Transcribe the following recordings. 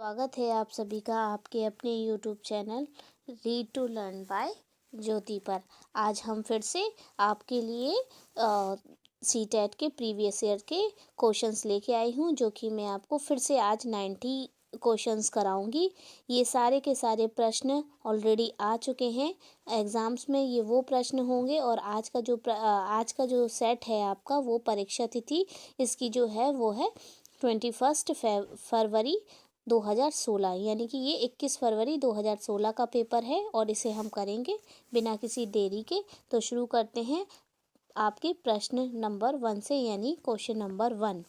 स्वागत है आप सभी का आपके अपने YouTube channel read to learn by Jyoti पर। आज हम फिर से आपके लिए सीटेट के प्रीवियस ईयर के क्वेश्चंस लेके आई हूँ, जो कि मैं आपको फिर से आज 90 क्वेश्चंस कराऊंगी। ये सारे के सारे प्रश्न ऑलरेडी आ चुके हैं एग्ज़ाम्स में। ये वो प्रश्न होंगे और आज का जो सेट है आपका, वो परीक्षा तिथि इसकी जो है वो है 21 फरवरी 2016, यानी कि ये 21 फरवरी 2016 का पेपर है और इसे हम करेंगे बिना किसी देरी के। तो शुरू करते हैं आपके प्रश्न नंबर 1 से, यानी क्वेश्चन नंबर 1।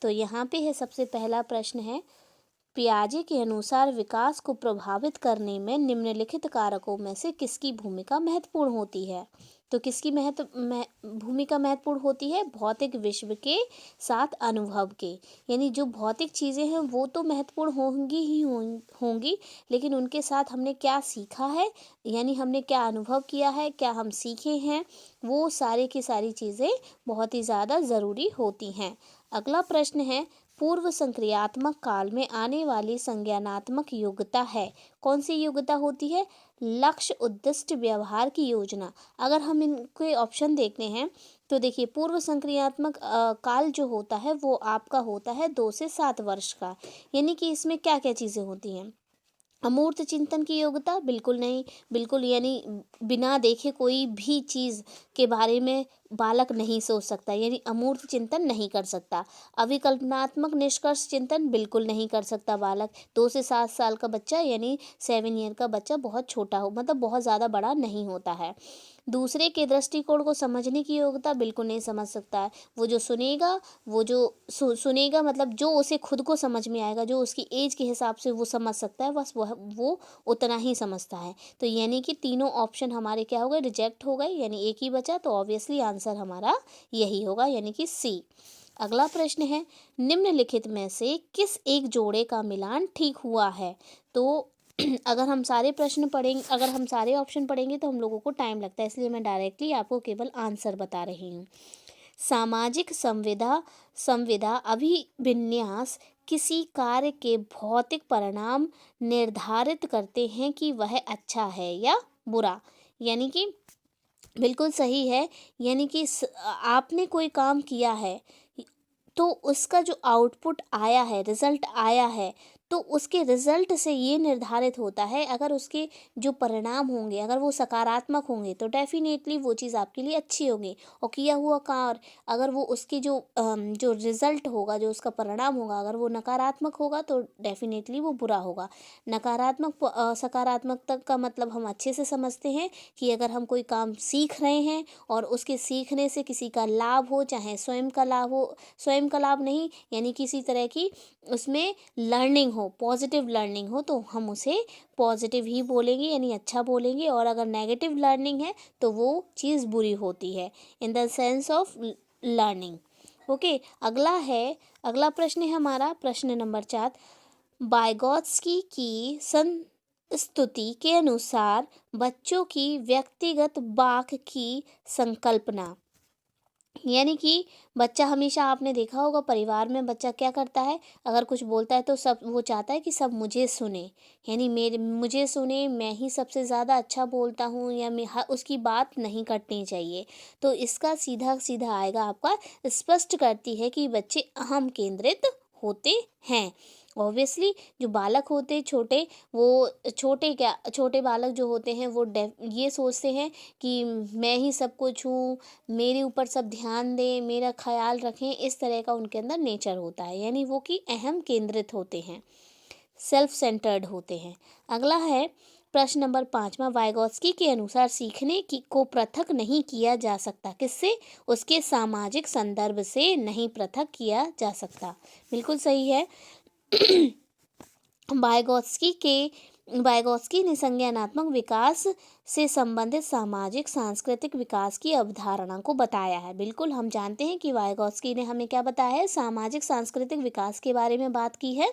तो यहाँ पे है सबसे पहला प्रश्न है, पियाजे के अनुसार विकास को प्रभावित करने में निम्नलिखित कारकों में से किसकी भूमिका महत्वपूर्ण होती है। तो किसकी भूमिका महत्वपूर्ण होती है? भौतिक विश्व के साथ अनुभव के, यानी जो भौतिक चीज़ें हैं वो तो महत्वपूर्ण होंगी, लेकिन उनके साथ हमने क्या सीखा है, यानी हमने क्या अनुभव किया है, क्या हम सीखे हैं, वो सारे की सारी चीज़ें बहुत ही ज़्यादा ज़रूरी होती हैं। अगला प्रश्न है, पूर्व संक्रियात्मक काल में आने वाली संज्ञानात्मक योग्यता है। कौन सी योग्यता होती है? लक्ष्य उद्दिष्ट व्यवहार की योजना। अगर हम इनके ऑप्शन देखते हैं तो देखिए, पूर्व संक्रियात्मक काल जो होता है वो आपका होता है 2 से 7 वर्ष का। यानी कि इसमें क्या क्या चीज़ें होती हैं? अमूर्त चिंतन की योग्यता बिल्कुल नहीं, बिल्कुल, यानी बिना देखे कोई भी चीज़ के बारे में बालक नहीं सोच सकता, यानी अमूर्त चिंतन नहीं कर सकता। अविकल्पनात्मक निष्कर्ष चिंतन बिल्कुल नहीं कर सकता बालक। 2 से 7 साल का बच्चा, यानी 7 ईयर का बच्चा बहुत छोटा हो, मतलब बहुत ज़्यादा बड़ा नहीं होता है। दूसरे के दृष्टिकोण को समझने की योग्यता बिल्कुल नहीं समझ सकता है। वो जो सुनेगा मतलब जो उसे खुद को समझ में आएगा, जो उसकी एज के हिसाब से वो समझ सकता है, बस वो उतना ही समझता है। तो यानी कि तीनों ऑप्शन हमारे क्या हो गए? रिजेक्ट हो गए, यानी एक ही बचा। तो ऑब्वियसली आंसर हमारा यही होगा, यानी कि सी। अगला प्रश्न है, निम्नलिखित में से किस एक जोड़े का मिलान ठीक हुआ है? तो अगर हम सारे ऑप्शन पढ़ेंगे तो हम लोगों को टाइम लगता है, इसलिए मैं डायरेक्टली आपको केवल आंसर बता रही हूँ। सामाजिक संविदा अभिविन्यास किसी कार्य के भौतिक परिणाम निर्धारित करते हैं कि वह अच्छा है या बुरा। यानी कि बिल्कुल सही है, यानी कि आपने कोई काम किया है तो उसका जो आउटपुट आया है, रिजल्ट आया है, तो उसके रिजल्ट से ये निर्धारित होता है, अगर उसके जो परिणाम होंगे अगर वो सकारात्मक होंगे तो डेफिनेटली वो चीज़ आपके लिए अच्छी होगी। और किया हुआ कार्य अगर वो उसकी जो रिजल्ट होगा, जो उसका परिणाम होगा, अगर वो नकारात्मक होगा तो डेफिनेटली वो बुरा होगा। सकारात्मकता का मतलब हम अच्छे से समझते हैं कि अगर हम कोई काम सीख रहे हैं और उसके सीखने से किसी का लाभ हो, चाहे स्वयं का लाभ हो, स्वयं का लाभ नहीं, यानी किसी तरह की उसमें लर्निंग हो, पॉजिटिव लर्निंग हो, तो हम उसे पॉजिटिव ही बोलेंगे, यानी अच्छा बोलेंगे। और अगर नेगेटिव लर्निंग है तो वो चीज़ बुरी होती है, in the sense of learning. Okay, अगला प्रश्न है हमारा प्रश्न नंबर 4। वाइगॉत्स्की की संस्तुति के अनुसार बच्चों की व्यक्तिगत बाक की संकल्पना, यानी कि बच्चा हमेशा, आपने देखा होगा परिवार में बच्चा क्या करता है, अगर कुछ बोलता है तो सब वो चाहता है कि सब मुझे सुने, यानी मुझे सुने, मैं ही सबसे ज़्यादा अच्छा बोलता हूँ, या उसकी बात नहीं कटनी चाहिए। तो इसका सीधा सीधा आएगा आपका, स्पष्ट करती है कि बच्चे अहम केंद्रित होते हैं। ऑब्वियसली जो बालक होते हैं छोटे, वो छोटे बालक जो होते हैं वो ये सोचते हैं कि मैं ही सब कुछ हूँ, मेरे ऊपर सब ध्यान दें, मेरा ख्याल रखें, इस तरह का उनके अंदर नेचर होता है, यानी वो कि अहम केंद्रित होते हैं, सेल्फ सेंटर्ड होते हैं। अगला है प्रश्न नंबर 5। वाइगॉत्स्की के अनुसार सीखने को पृथक नहीं किया जा सकता। किससे? उसके सामाजिक संदर्भ से नहीं पृथक किया जा सकता। बिल्कुल सही है। वाइगॉत्स्की ने संज्ञानात्मक विकास से संबंधित सामाजिक सांस्कृतिक विकास की अवधारणा को बताया है। बिल्कुल, हम जानते हैं कि वाइगॉत्स्की ने हमें क्या बताया है, सामाजिक सांस्कृतिक विकास के बारे में बात की है।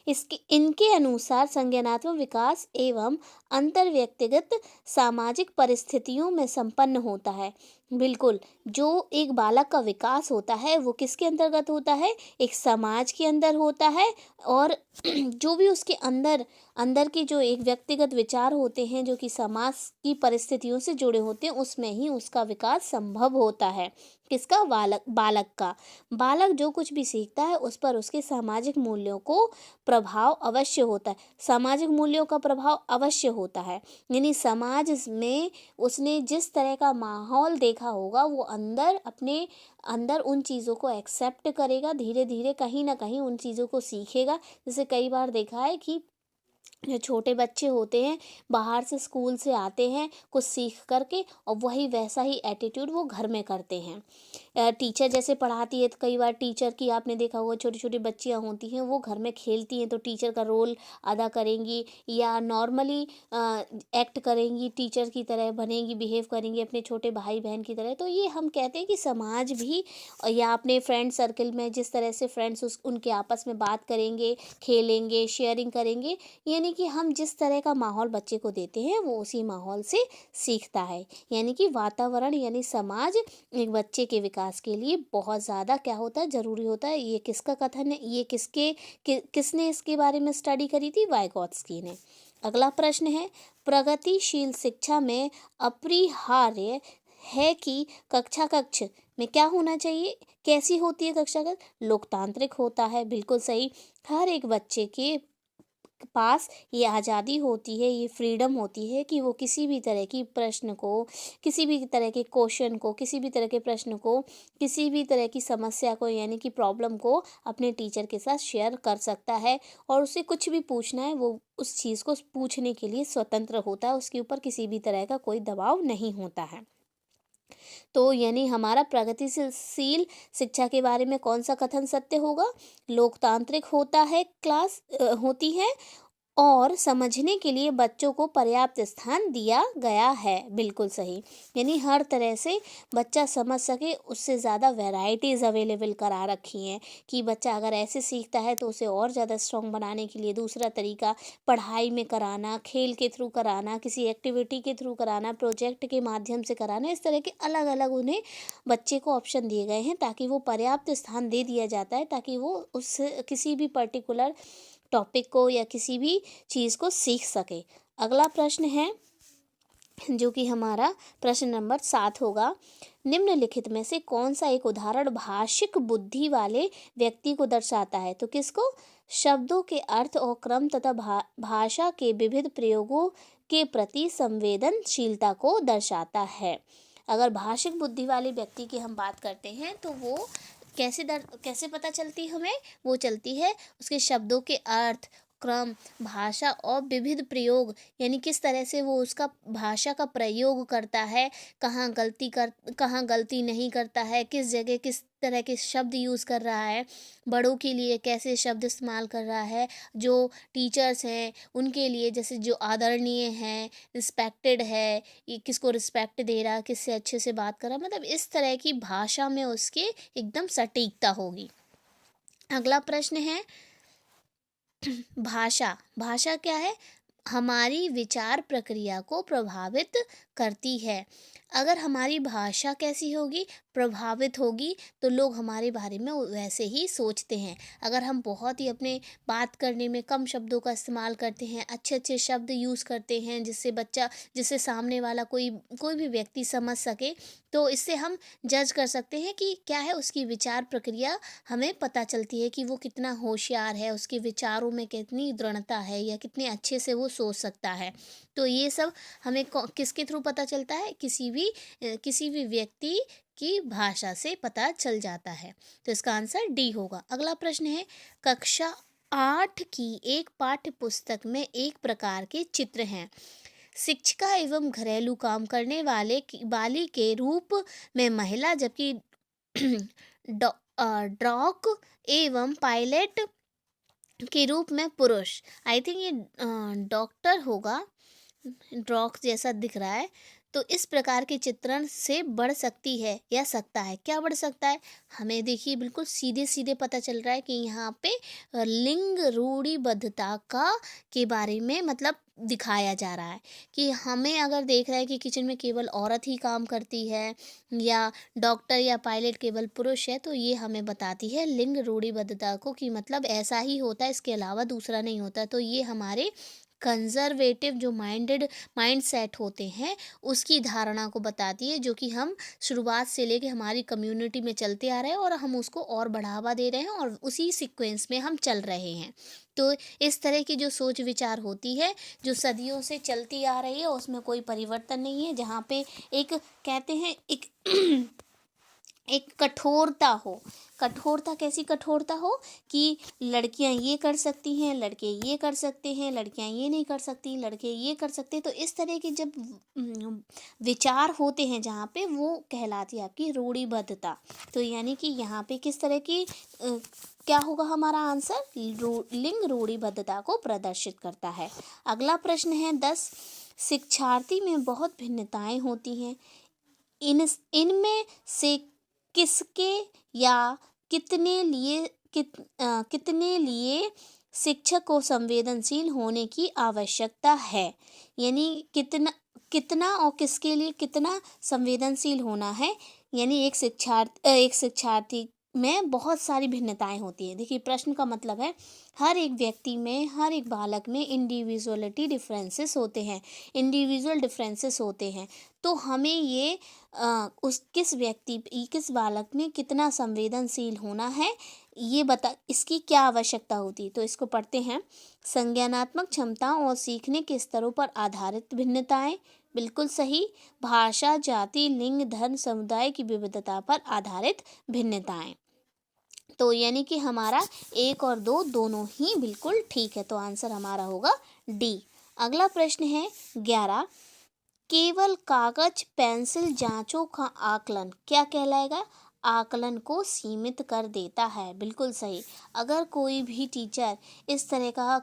इनके अनुसार संज्ञानात्मक विकास एवं अंतर्व्यक्तिगत सामाजिक परिस्थितियों में संपन्न होता है। बिल्कुल, जो एक बालक का विकास होता है वो किसके अंतर्गत होता है? एक समाज के अंदर होता है। और जो भी उसके अंदर अंदर के जो एक व्यक्तिगत विचार होते हैं जो कि समाज की परिस्थितियों से जुड़े होते हैं, उसमें ही उसका विकास संभव होता है। किसका? बालक बालक का। बालक जो कुछ भी सीखता है उस पर उसके सामाजिक मूल्यों को प्रभाव अवश्य होता है। सामाजिक मूल्यों का प्रभाव अवश्य होता है, यानी समाज में उसने जिस तरह का माहौल देखा होगा वो अंदर अपने अंदर उन चीज़ों को एक्सेप्ट करेगा, धीरे धीरे कहीं ना कहीं उन चीज़ों को सीखेगा। जैसे कई बार देखा है कि जो छोटे बच्चे होते हैं बाहर से स्कूल से आते हैं कुछ सीख करके, और वही वैसा ही एटीट्यूड वो घर में करते हैं। टीचर जैसे पढ़ाती है तो कई बार टीचर की आपने देखा होगा, छोटी छोटी बच्चियां होती हैं वो घर में खेलती हैं तो टीचर का रोल अदा करेंगी या नॉर्मली एक्ट करेंगी, टीचर की तरह बनेंगी, बिहेव करेंगी अपने छोटे भाई बहन की तरह। तो ये हम कहते हैं कि समाज भी या अपने फ्रेंड सर्कल में जिस तरह से फ्रेंड्स उनके आपस में बात करेंगे, खेलेंगे, शेयरिंग करेंगे, यानी कि हम जिस तरह का माहौल बच्चे को देते हैं वो उसी माहौल से सीखता है। यानी कि वातावरण यानी समाज एक बच्चे के विकास के लिए बहुत ज़्यादा क्या होता है? ज़रूरी होता है। ये किसका कथन है? ये किसने इसके बारे में स्टडी करी थी? वाइगॉत्स्की ने। अगला प्रश्न है, प्रगतिशील शिक्षा में अपरिहार्य है कि कक्षा कक्ष में क्या होना चाहिए? कैसी होती है कक्षा कक्ष? लोकतांत्रिक होता है। बिल्कुल सही। हर एक बच्चे के पास ये आज़ादी होती है, ये फ्रीडम होती है कि वो किसी भी तरह की प्रश्न को, किसी भी तरह के क्वेश्चन को, किसी भी तरह के प्रश्न को, किसी भी तरह की समस्या को यानी कि प्रॉब्लम को अपने टीचर के साथ शेयर कर सकता है। और उसे कुछ भी पूछना है वो उस चीज़ को पूछने के लिए स्वतंत्र होता है, उसके ऊपर किसी भी तरह का कोई दबाव नहीं होता है। तो यानी हमारा प्रगतिशील शिक्षा के बारे में कौन सा कथन सत्य होगा? लोकतांत्रिक होता है, क्लास होती है, और समझने के लिए बच्चों को पर्याप्त स्थान दिया गया है। बिल्कुल सही। यानी हर तरह से बच्चा समझ सके उससे ज़्यादा वैरायटीज़ अवेलेबल करा रखी हैं कि बच्चा अगर ऐसे सीखता है तो उसे और ज़्यादा स्ट्रॉन्ग बनाने के लिए दूसरा तरीका पढ़ाई में कराना, खेल के थ्रू कराना, किसी एक्टिविटी के थ्रू कराना, प्रोजेक्ट के माध्यम से कराना, इस तरह के अलग अलग उन्हें बच्चे को ऑप्शन दिए गए हैं ताकि वो पर्याप्त स्थान दे दिया जाता है ताकि वो उस किसी भी पर्टिकुलर टॉपिक को या किसी भी चीज़ को सीख सके। अगला प्रश्न है जो कि हमारा प्रश्न नंबर 7 होगा, निम्नलिखित में से कौन सा एक उदाहरण भाषिक बुद्धि वाले व्यक्ति को दर्शाता है? तो किसको? शब्दों के अर्थ और क्रम तथा भाषा के विविध प्रयोगों के प्रति संवेदनशीलता को दर्शाता है। अगर भाषिक बुद्धि वाले व्यक्ति की हम बात करते हैं तो वो कैसे पता चलती हमें? वो चलती है उसके शब्दों के अर्थ, क्रम, भाषा और विविध प्रयोग, यानी किस तरह से वो उसका भाषा का प्रयोग करता है, कहाँ गलती नहीं करता है, किस जगह किस तरह के शब्द यूज़ कर रहा है, बड़ों के लिए कैसे शब्द इस्तेमाल कर रहा है, जो टीचर्स हैं उनके लिए जैसे जो आदरणीय हैं, रिस्पेक्टेड है, ये किसको रिस्पेक्ट दे रहा है, किससे अच्छे से बात कर रहा है, मतलब इस तरह की भाषा में उसके एकदम सटीकता होगी। अगला प्रश्न है, भाषा क्या है? हमारी विचार प्रक्रिया को प्रभावित करती है। अगर हमारी भाषा कैसी होगी? प्रभावित होगी, तो लोग हमारे बारे में वैसे ही सोचते हैं। अगर हम बहुत ही अपने बात करने में कम शब्दों का इस्तेमाल करते हैं, अच्छे अच्छे शब्द यूज़ करते हैं जिससे सामने वाला कोई भी व्यक्ति समझ सके, तो इससे हम जज कर सकते हैं कि क्या है उसकी विचार प्रक्रिया। हमें पता चलती है कि वो कितना होशियार है, उसके विचारों में कितनी दृढ़ता है या कितने अच्छे से वो सोच सकता है। तो ये सब हमें किसके थ्रू पता चलता है? किसी भी व्यक्ति की भाषा से पता चल जाता है। तो इसका आंसर डी होगा। अगला प्रश्न है, कक्षा 8 की एक पाठ्य पुस्तक में एक प्रकार के चित्र हैं। शिक्षिका एवं घरेलू काम करने वाली के रूप में महिला, जबकि डॉक एवं पायलट के रूप में पुरुष। आई थिंक ये डॉक्टर होगा, ड्रॉक जैसा दिख रहा है। तो इस प्रकार के चित्रण से बढ़ सकती है या सकता है। क्या बढ़ सकता है? हमें देखिए बिल्कुल सीधे सीधे पता चल रहा है कि यहाँ पे लिंग रूढ़िबद्धता का के बारे में मतलब दिखाया जा रहा है कि हमें अगर देख रहा है कि किचन में केवल औरत ही काम करती है या डॉक्टर या पायलट केवल पुरुष है, तो ये हमें बताती है लिंग रूढ़िबद्धता को कि मतलब ऐसा ही होता है, इसके अलावा दूसरा नहीं होता। तो ये हमारे कंजर्वेटिव जो माइंड सेट होते हैं उसकी धारणा को बताती है, जो कि हम शुरुआत से लेके हमारी कम्युनिटी में चलते आ रहे हैं और हम उसको और बढ़ावा दे रहे हैं और उसी सीक्वेंस में हम चल रहे हैं। तो इस तरह की जो सोच विचार होती है जो सदियों से चलती आ रही है उसमें कोई परिवर्तन नहीं है, जहाँ पे एक कहते हैं एक एक कठोरता हो। कठोरता कैसी कठोरता हो कि लड़कियां ये कर सकती हैं, लड़के ये कर सकते हैं, लड़कियां ये नहीं कर सकती, लड़के ये कर सकते हैं। तो इस तरह के जब विचार होते हैं जहाँ पे, वो कहलाती है आपकी रूढ़िबद्धता। तो यानी कि यहाँ पे किस तरह की क्या होगा हमारा आंसर? लिंग रूढ़िबद्धता को प्रदर्शित करता है। अगला प्रश्न है 10। शिक्षार्थी में बहुत भिन्नताएं होती हैं, इनमें से किसके या कितने लिए शिक्षक को संवेदनशील होने की आवश्यकता है। यानी कितना और किसके लिए कितना संवेदनशील होना है। यानी एक शिक्षार्थी में बहुत सारी भिन्नताएं होती हैं। देखिए प्रश्न का मतलब है हर एक व्यक्ति में, हर एक बालक में इंडिविजुअल डिफरेंसेस होते हैं। तो हमें ये किस बालक में कितना संवेदनशील होना है ये इसकी क्या आवश्यकता होती है। तो इसको पढ़ते हैं। संज्ञानात्मक क्षमताओं और सीखने के स्तरों पर आधारित भिन्नताएं, बिल्कुल सही। भाषा, जाति, लिंग, धर्म, समुदाय की विविधता पर आधारित भिन्नताएं। तो यानी कि हमारा 1 और 2 दोनों ही बिल्कुल ठीक है। तो आंसर हमारा होगा डी। अगला प्रश्न है 11। केवल कागज पेंसिल जांचों का आकलन क्या कहलाएगा? आकलन को सीमित कर देता है, बिल्कुल सही। अगर कोई भी टीचर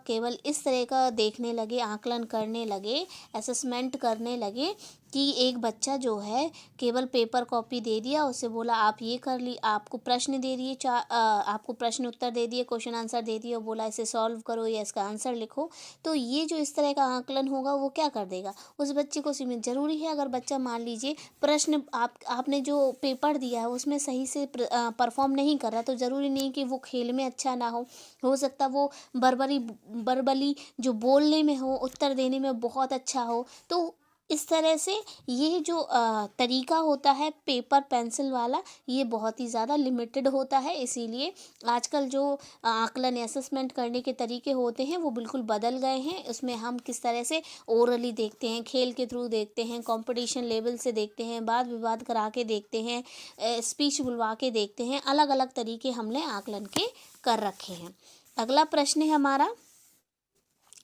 केवल इस तरह का देखने लगे, आकलन करने लगे, असेसमेंट करने लगे कि एक बच्चा जो है केवल पेपर कॉपी दे दिया, उसे बोला आप ये कर ली, आपको प्रश्न दे दिए, आपको प्रश्न उत्तर दे दिए, क्वेश्चन आंसर दे दिए और बोला इसे सॉल्व करो या इसका आंसर लिखो, तो ये जो इस तरह का आकलन होगा वो क्या कर देगा? उस बच्चे को सीमित। जरूरी है अगर बच्चा मान लीजिए प्रश्न आपने जो पेपर दिया है उसमें सही से परफॉर्म नहीं कर रहा, तो ज़रूरी नहीं कि वो खेल में अच्छा ना हो सकता वो बर्बली जो बोलने में हो, उत्तर देने में बहुत अच्छा हो। तो इस तरह से ये जो तरीका होता है पेपर पेंसिल वाला, ये बहुत ही ज़्यादा लिमिटेड होता है। इसीलिए आजकल जो आकलन असेसमेंट करने के तरीके होते हैं वो बिल्कुल बदल गए हैं। उसमें हम किस तरह से ओरली देखते हैं, खेल के थ्रू देखते हैं, कंपटीशन लेवल से देखते हैं, वाद विवाद करा के देखते हैं, स्पीच बुलवा के देखते हैं। अलग अलग तरीके हमने आकलन के कर रखे हैं। अगला प्रश्न है हमारा,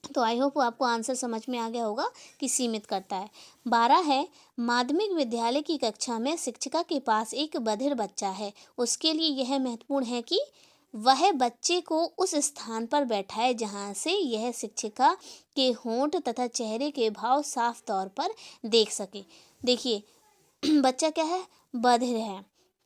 तो आई होप आपको आंसर समझ में आ गया होगा कि सीमित करता है। 12 है। माध्यमिक विद्यालय की कक्षा में शिक्षिका के पास एक बधिर बच्चा है। उसके लिए यह महत्वपूर्ण है कि वह बच्चे को उस स्थान पर बैठाए जहां से यह शिक्षिका के होंठ तथा चेहरे के भाव साफ तौर पर देख सके। देखिए बच्चा क्या है? बधिर है,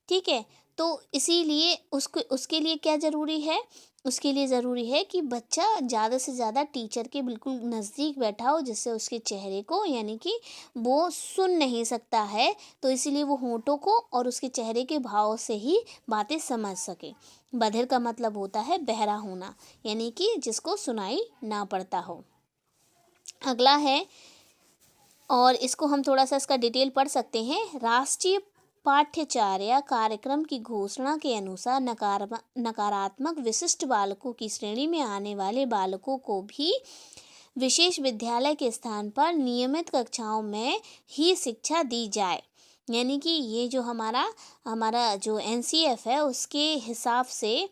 ठीक है। तो इसीलिए उसके लिए क्या ज़रूरी है? उसके लिए ज़रूरी है कि बच्चा ज़्यादा से ज़्यादा टीचर के बिल्कुल नज़दीक बैठा हो, जिससे उसके चेहरे को, यानी कि वो सुन नहीं सकता है तो इसीलिए वो होंठों को और उसके चेहरे के भाव से ही बातें समझ सके। बधिर का मतलब होता है बहरा होना, यानी कि जिसको सुनाई ना पड़ता हो। अगला है, और इसको हम थोड़ा सा इसका डिटेल पढ़ सकते हैं। राष्ट्रीय पाठ्यचर्या कार्यक्रम की घोषणा के अनुसार नकारात्मक विशिष्ट बालकों की श्रेणी में आने वाले बालकों को भी विशेष विद्यालय के स्थान पर नियमित कक्षाओं में ही शिक्षा दी जाए। यानी कि ये जो हमारा जो NCF है उसके हिसाब से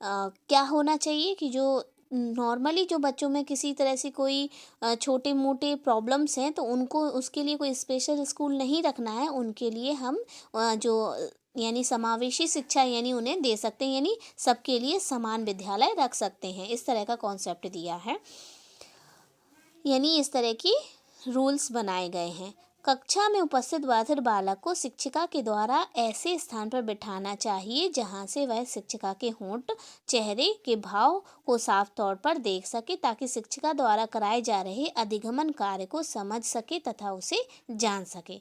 क्या होना चाहिए कि जो नॉर्मली जो बच्चों में किसी तरह से कोई छोटे मोटे प्रॉब्लम्स हैं तो उनको उसके लिए कोई स्पेशल स्कूल नहीं रखना है। उनके लिए हम जो यानी समावेशी शिक्षा यानी उन्हें दे सकते हैं, यानी सबके लिए समान विद्यालय रख सकते हैं। इस तरह का कॉन्सेप्ट दिया है, यानी इस तरह की रूल्स बनाए गए हैं। कक्षा में उपस्थित बधिर बालक को शिक्षिका के द्वारा ऐसे स्थान पर बिठाना चाहिए जहां से वह शिक्षिका के होंठ, चेहरे के भाव को साफ तौर पर देख सके, ताकि शिक्षिका द्वारा कराए जा रहे अधिगमन कार्य को समझ सके तथा उसे जान सके।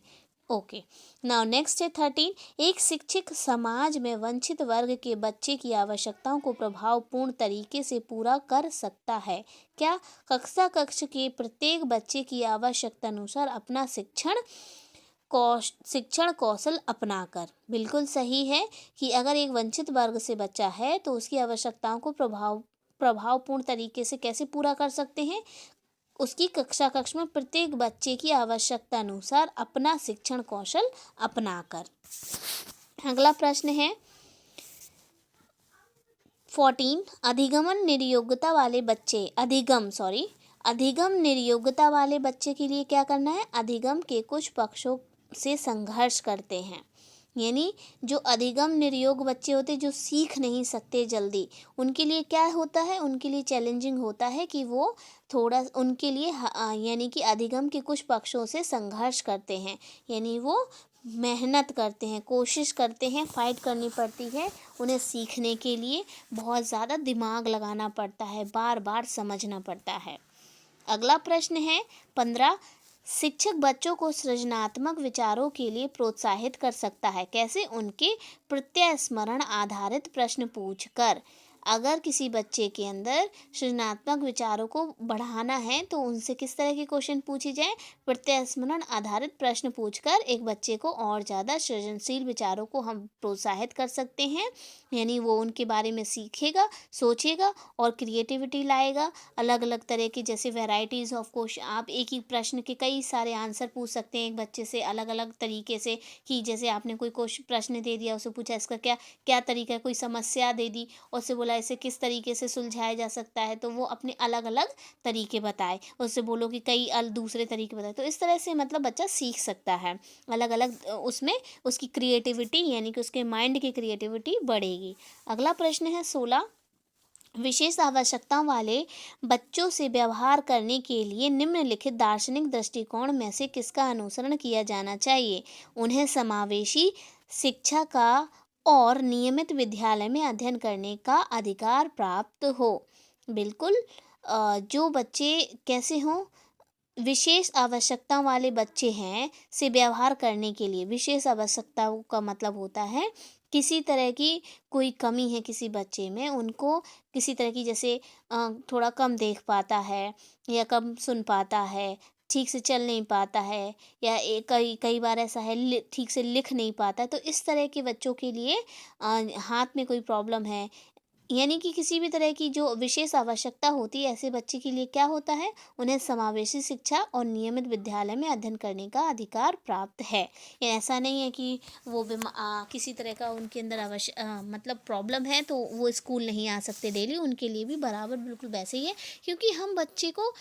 ओके, नाउ नेक्स्ट है 13। एक शिक्षक समाज में वंचित वर्ग के बच्चे की आवश्यकताओं को प्रभावपूर्ण तरीके से पूरा कर सकता है। क्या? कक्ष के प्रत्येक बच्चे की आवश्यकता अनुसार अपना शिक्षण कौशल अपनाकर। बिल्कुल सही है कि अगर एक वंचित वर्ग से बच्चा है तो उसकी आवश्यकताओं को प्रभावपूर्ण तरीके से कैसे पूरा कर सकते हैं? उसकी कक्ष में प्रत्येक बच्चे की आवश्यकता अनुसार अपना शिक्षण कौशल अपनाकर। अगला प्रश्न है 14। अधिगम निर्योग्यता वाले बच्चे के लिए क्या करना है? अधिगम के कुछ पक्षों से संघर्ष करते हैं। यानी जो अधिगम निर्योग बच्चे होते हैं, जो सीख नहीं सकते जल्दी, उनके लिए क्या होता है? उनके लिए चैलेंजिंग होता है कि वो थोड़ा उनके लिए यानी कि अधिगम के कुछ पक्षों से संघर्ष करते हैं। यानी वो मेहनत करते हैं, कोशिश करते हैं, फाइट करनी पड़ती है। उन्हें सीखने के लिए बहुत ज़्यादा दिमाग लगाना पड़ता है, बार बार समझना पड़ता है। अगला प्रश्न है 15। शिक्षक बच्चों को सृजनात्मक विचारों के लिए प्रोत्साहित कर सकता है। कैसे? उनके प्रत्यास्मरण आधारित प्रश्न पूछकर। अगर किसी बच्चे के अंदर सृजनात्मक विचारों को बढ़ाना है तो उनसे किस तरह के क्वेश्चन पूछे जाएं? प्रत्यास्मरण आधारित प्रश्न पूछकर एक बच्चे को और ज़्यादा सृजनशील विचारों को हम प्रोत्साहित कर सकते हैं। यानी वो उनके बारे में सीखेगा, सोचेगा और क्रिएटिविटी लाएगा। अलग अलग तरह के जैसे वैरायटीज़ ऑफ क्वेश्चन, आप एक ही प्रश्न के कई सारे आंसर पूछ सकते हैं एक बच्चे से अलग अलग तरीके से। कि जैसे आपने कोई प्रश्न दे दिया, उससे पूछा इसका क्या तरीका है, कोई समस्या दे दी और उससे बोला इसे किस तरीके से सुलझाया जा सकता है, तो वो अपने अलग अलग तरीके बताए। उससे बोलो कि कई दूसरे तरीके बताए, तो इस तरह से मतलब बच्चा सीख सकता है। अलग अलग उसमें उसकी क्रिएटिविटी यानी कि उसके माइंड की क्रिएटिविटी बढ़ेगी। अगला प्रश्न है 16। विशेष आवश्यकताओं वाले बच्चों से व्यवहार करने के लिए निम्नलिखित दार्शनिक दृष्टिकोण में से किसका अनुसरण किया जाना चाहिए? उन्हें समावेशी शिक्षा का और नियमित विद्यालय में अध्ययन करने का अधिकार प्राप्त हो। बिल्कुल, जो बच्चे कैसे हों? विशेष आवश्यकताओं वाले बच्चे हैं से व्यवहार करने के लिए। विशेष आवश्यकताओं का मतलब होता है किसी तरह की कोई कमी है किसी बच्चे में, उनको किसी तरह की जैसे थोड़ा कम देख पाता है या कम सुन पाता है, ठीक से चल नहीं पाता है, या कई बार ऐसा है ठीक से लिख नहीं पाता है। तो इस तरह के बच्चों के लिए हाथ में कोई प्रॉब्लम है, यानी कि किसी भी तरह की जो विशेष आवश्यकता होती है, ऐसे बच्चे के लिए क्या होता है? उन्हें समावेशी शिक्षा और नियमित विद्यालय में अध्ययन करने का अधिकार प्राप्त है। ये ऐसा नहीं है कि वो किसी तरह का उनके अंदर मतलब प्रॉब्लम है तो वो स्कूल नहीं आ सकते डेली। उनके लिए भी बराबर बिल्कुल वैसे ही है, क्योंकि हम बच्चे को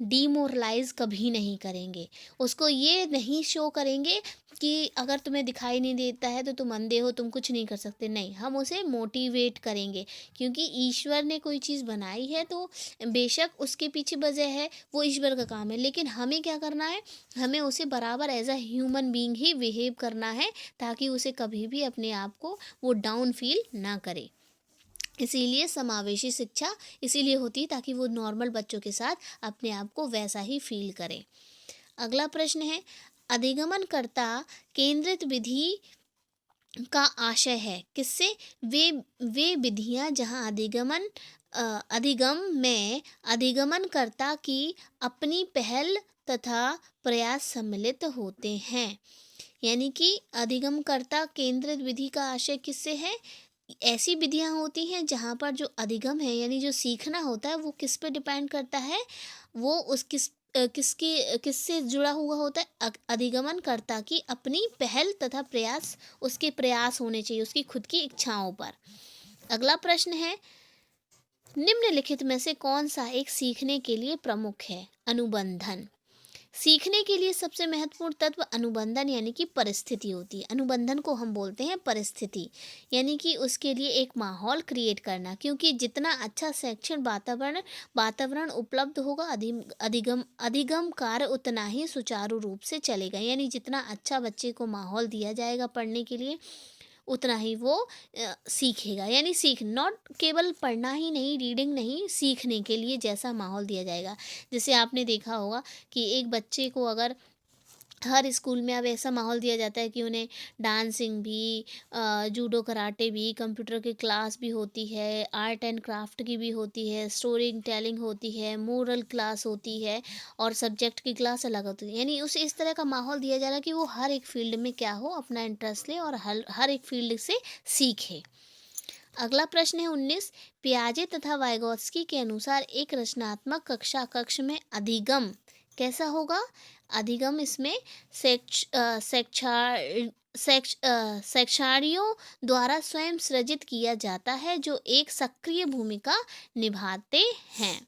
डीमोरलाइज कभी नहीं करेंगे। उसको ये नहीं शो करेंगे कि अगर तुम्हें दिखाई नहीं देता है तो तुम अंधे हो, तुम कुछ नहीं कर सकते। नहीं, हम उसे मोटिवेट करेंगे, क्योंकि ईश्वर ने कोई चीज़ बनाई है तो बेशक उसके पीछे वजह है, वो ईश्वर का काम है। लेकिन हमें क्या करना है? हमें उसे बराबर एज अ ह्यूमन बीइंग ही बिहेव करना है, ताकि उसे कभी भी अपने आप को वो डाउन फील ना करे। इसीलिए समावेशी शिक्षा इसीलिए होती है ताकि वो नॉर्मल बच्चों के साथ अपने आप को वैसा ही फील करें। अगला प्रश्न है अधिगमनकर्ता केंद्रित विधि का आशय है किससे? वे विधियां जहां अधिगम में अधिगमनकर्ता की अपनी पहल तथा प्रयास सम्मिलित होते हैं। यानी कि अधिगमकर्ता केंद्रित विधि का आशय किससे है? ऐसी विधियां होती हैं जहाँ पर जो अधिगम है यानी जो सीखना होता है वो किस पे डिपेंड करता है? वो किससे जुड़ा हुआ होता है? अधिगमनकर्ता की अपनी पहल तथा प्रयास, उसके प्रयास होने चाहिए उसकी खुद की इच्छाओं पर। अगला प्रश्न है निम्नलिखित में से कौन सा एक सीखने के लिए प्रमुख है? अनुबंधन। सीखने के लिए सबसे महत्वपूर्ण तत्व अनुबंधन यानी कि परिस्थिति होती है। अनुबंधन को हम बोलते हैं परिस्थिति, यानी कि उसके लिए एक माहौल क्रिएट करना, क्योंकि जितना अच्छा शैक्षण वातावरण वातावरण उपलब्ध होगा, अधिगम कार्य उतना ही सुचारू रूप से चलेगा। यानी जितना अच्छा बच्चे को माहौल दिया जाएगा पढ़ने के लिए, उतना ही वो सीखेगा। यानी सीख नॉट केवल पढ़ना ही नहीं, रीडिंग नहीं, सीखने के लिए जैसा माहौल दिया जाएगा। जैसे आपने देखा होगा कि एक बच्चे को अगर हर स्कूल में अब ऐसा माहौल दिया जाता है कि उन्हें डांसिंग भी, जूडो कराटे भी, कंप्यूटर की क्लास भी होती है, आर्ट एंड क्राफ्ट की भी होती है, स्टोरी टेलिंग होती है, मोरल क्लास होती है, और सब्जेक्ट की क्लास अलग होती है। यानी उसे इस तरह का माहौल दिया जा रहा है कि वो हर एक फील्ड में क्या हो, अपना इंटरेस्ट ले और हर एक फील्ड से सीखे। अगला प्रश्न है 19। पियाजे तथा वाइगोत्स्की के अनुसार एक रचनात्मक कक्षा कक्ष में अधिगम कैसा होगा? अधिगम इसमें शैक्षाणियों द्वारा स्वयं सृजित किया जाता है, जो एक सक्रिय भूमिका निभाते हैं।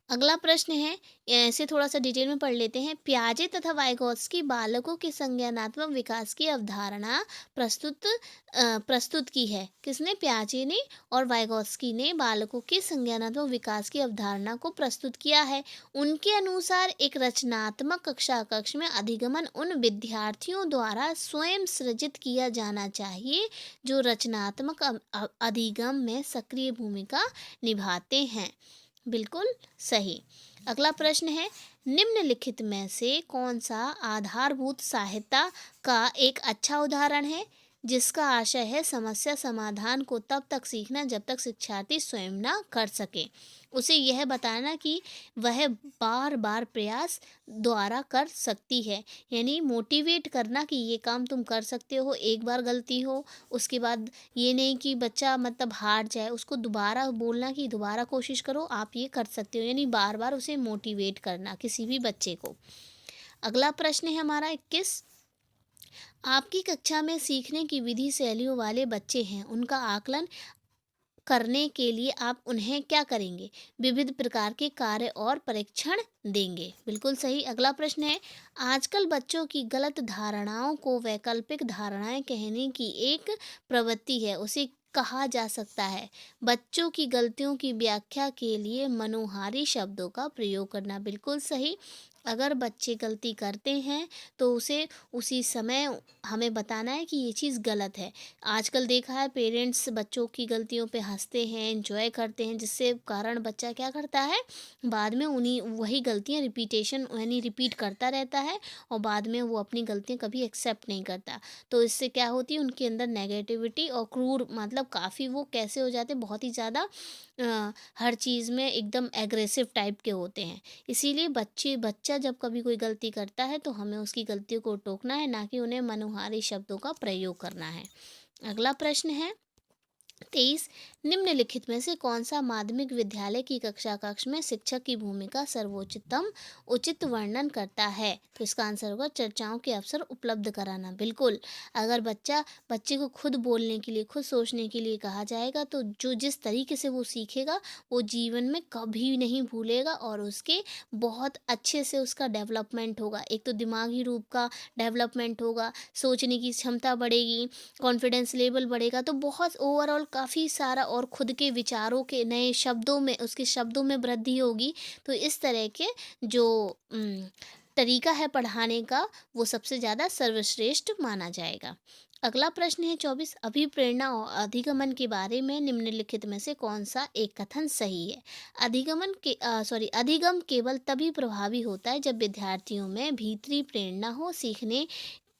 अगला प्रश्न है, ऐसे थोड़ा सा डिटेल में पढ़ लेते हैं। पियाजे तथा वाइगोत्स्की बालकों के संज्ञानात्मक विकास की अवधारणा प्रस्तुत की है। किसने? पियाजे ने और वाइगोत्स्की ने बालकों के संज्ञानात्मक विकास की अवधारणा को प्रस्तुत किया है। उनके अनुसार एक रचनात्मक कक्षा कक्ष में अधिगमन उन विद्यार्थियों द्वारा स्वयं सृजित किया जाना चाहिए जो रचनात्मक अधिगम में सक्रिय भूमिका निभाते हैं। बिल्कुल सही। अगला प्रश्न है, निम्नलिखित में से कौन सा आधारभूत सहायता का एक अच्छा उदाहरण है जिसका आशय है समस्या समाधान को तब तक सीखना जब तक शिक्षार्थी स्वयं ना कर सके। उसे यह बताना कि वह बार बार प्रयास द्वारा कर सकती है। यानी मोटिवेट करना कि ये काम तुम कर सकते हो, एक बार गलती हो उसके बाद ये नहीं कि बच्चा मतलब हार जाए, उसको दोबारा बोलना कि दोबारा कोशिश करो, आप ये कर सकते हो। यानी बार बार उसे मोटिवेट करना किसी भी बच्चे को। अगला प्रश्न है हमारा 21। आपकी कक्षा में सीखने की विधि शैलियों वाले बच्चे हैं, उनका आकलन करने के लिए आप उन्हें क्या करेंगे? विविध प्रकार के कार्य और परीक्षण देंगे। बिल्कुल सही। अगला प्रश्न है, आजकल बच्चों की गलत धारणाओं को वैकल्पिक धारणाएं कहने की एक प्रवृत्ति है, उसे कहा जा सकता है। बच्चों की गलतियों की व्याख्या के लिए मनोहारी शब्दों का प्रयोग करना। बिल्कुल सही। अगर बच्चे गलती करते हैं तो उसे उसी समय हमें बताना है कि ये चीज़ गलत है। आजकल देखा है पेरेंट्स बच्चों की गलतियों पे हंसते हैं, एंजॉय करते हैं, जिससे कारण बच्चा क्या करता है, बाद में उन्हीं वही गलतियां रिपीटेशन यानी रिपीट करता रहता है, और बाद में वो अपनी गलतियां कभी एक्सेप्ट नहीं करता। तो इससे क्या होती है, उनके अंदर नेगेटिविटी और क्रूर मतलब काफ़ी वो कैसे हो जाते हैं, बहुत ही ज़्यादा हर चीज़ में एकदम एग्रेसिव टाइप के होते हैं। इसीलिए बच्चा जब कभी कोई गलती करता है तो हमें उसकी गलतियों को टोकना है, ना कि उन्हें मनोहारी शब्दों का प्रयोग करना है। अगला प्रश्न है 23। निम्नलिखित में से कौन सा माध्यमिक विद्यालय की कक्षा कक्ष में शिक्षक की भूमिका सर्वोच्चतम उचित वर्णन करता है? तो इसका आंसर होगा चर्चाओं के अवसर उपलब्ध कराना। बिल्कुल। अगर बच्चे को खुद बोलने के लिए, खुद सोचने के लिए कहा जाएगा तो जो जिस तरीके से वो सीखेगा वो जीवन में कभी नहीं भूलेगा, और उसके बहुत अच्छे से उसका डेवलपमेंट होगा। एक तो दिमागी रूप का डेवलपमेंट होगा, सोचने की क्षमता बढ़ेगी, कॉन्फिडेंस लेवल बढ़ेगा, तो बहुत ओवरऑल काफ़ी सारा, और खुद के विचारों के नए शब्दों में, उसके शब्दों में वृद्धि होगी। तो इस तरह के जो तरीका है पढ़ाने का वो सबसे ज़्यादा सर्वश्रेष्ठ माना जाएगा। अगला प्रश्न है 24। अभिप्रेरणा और अधिगमन के बारे में निम्नलिखित में से कौन सा एक कथन सही है? अधिगम केवल तभी प्रभावी होता है जब विद्यार्थियों में भीतरी प्रेरणा हो, सीखने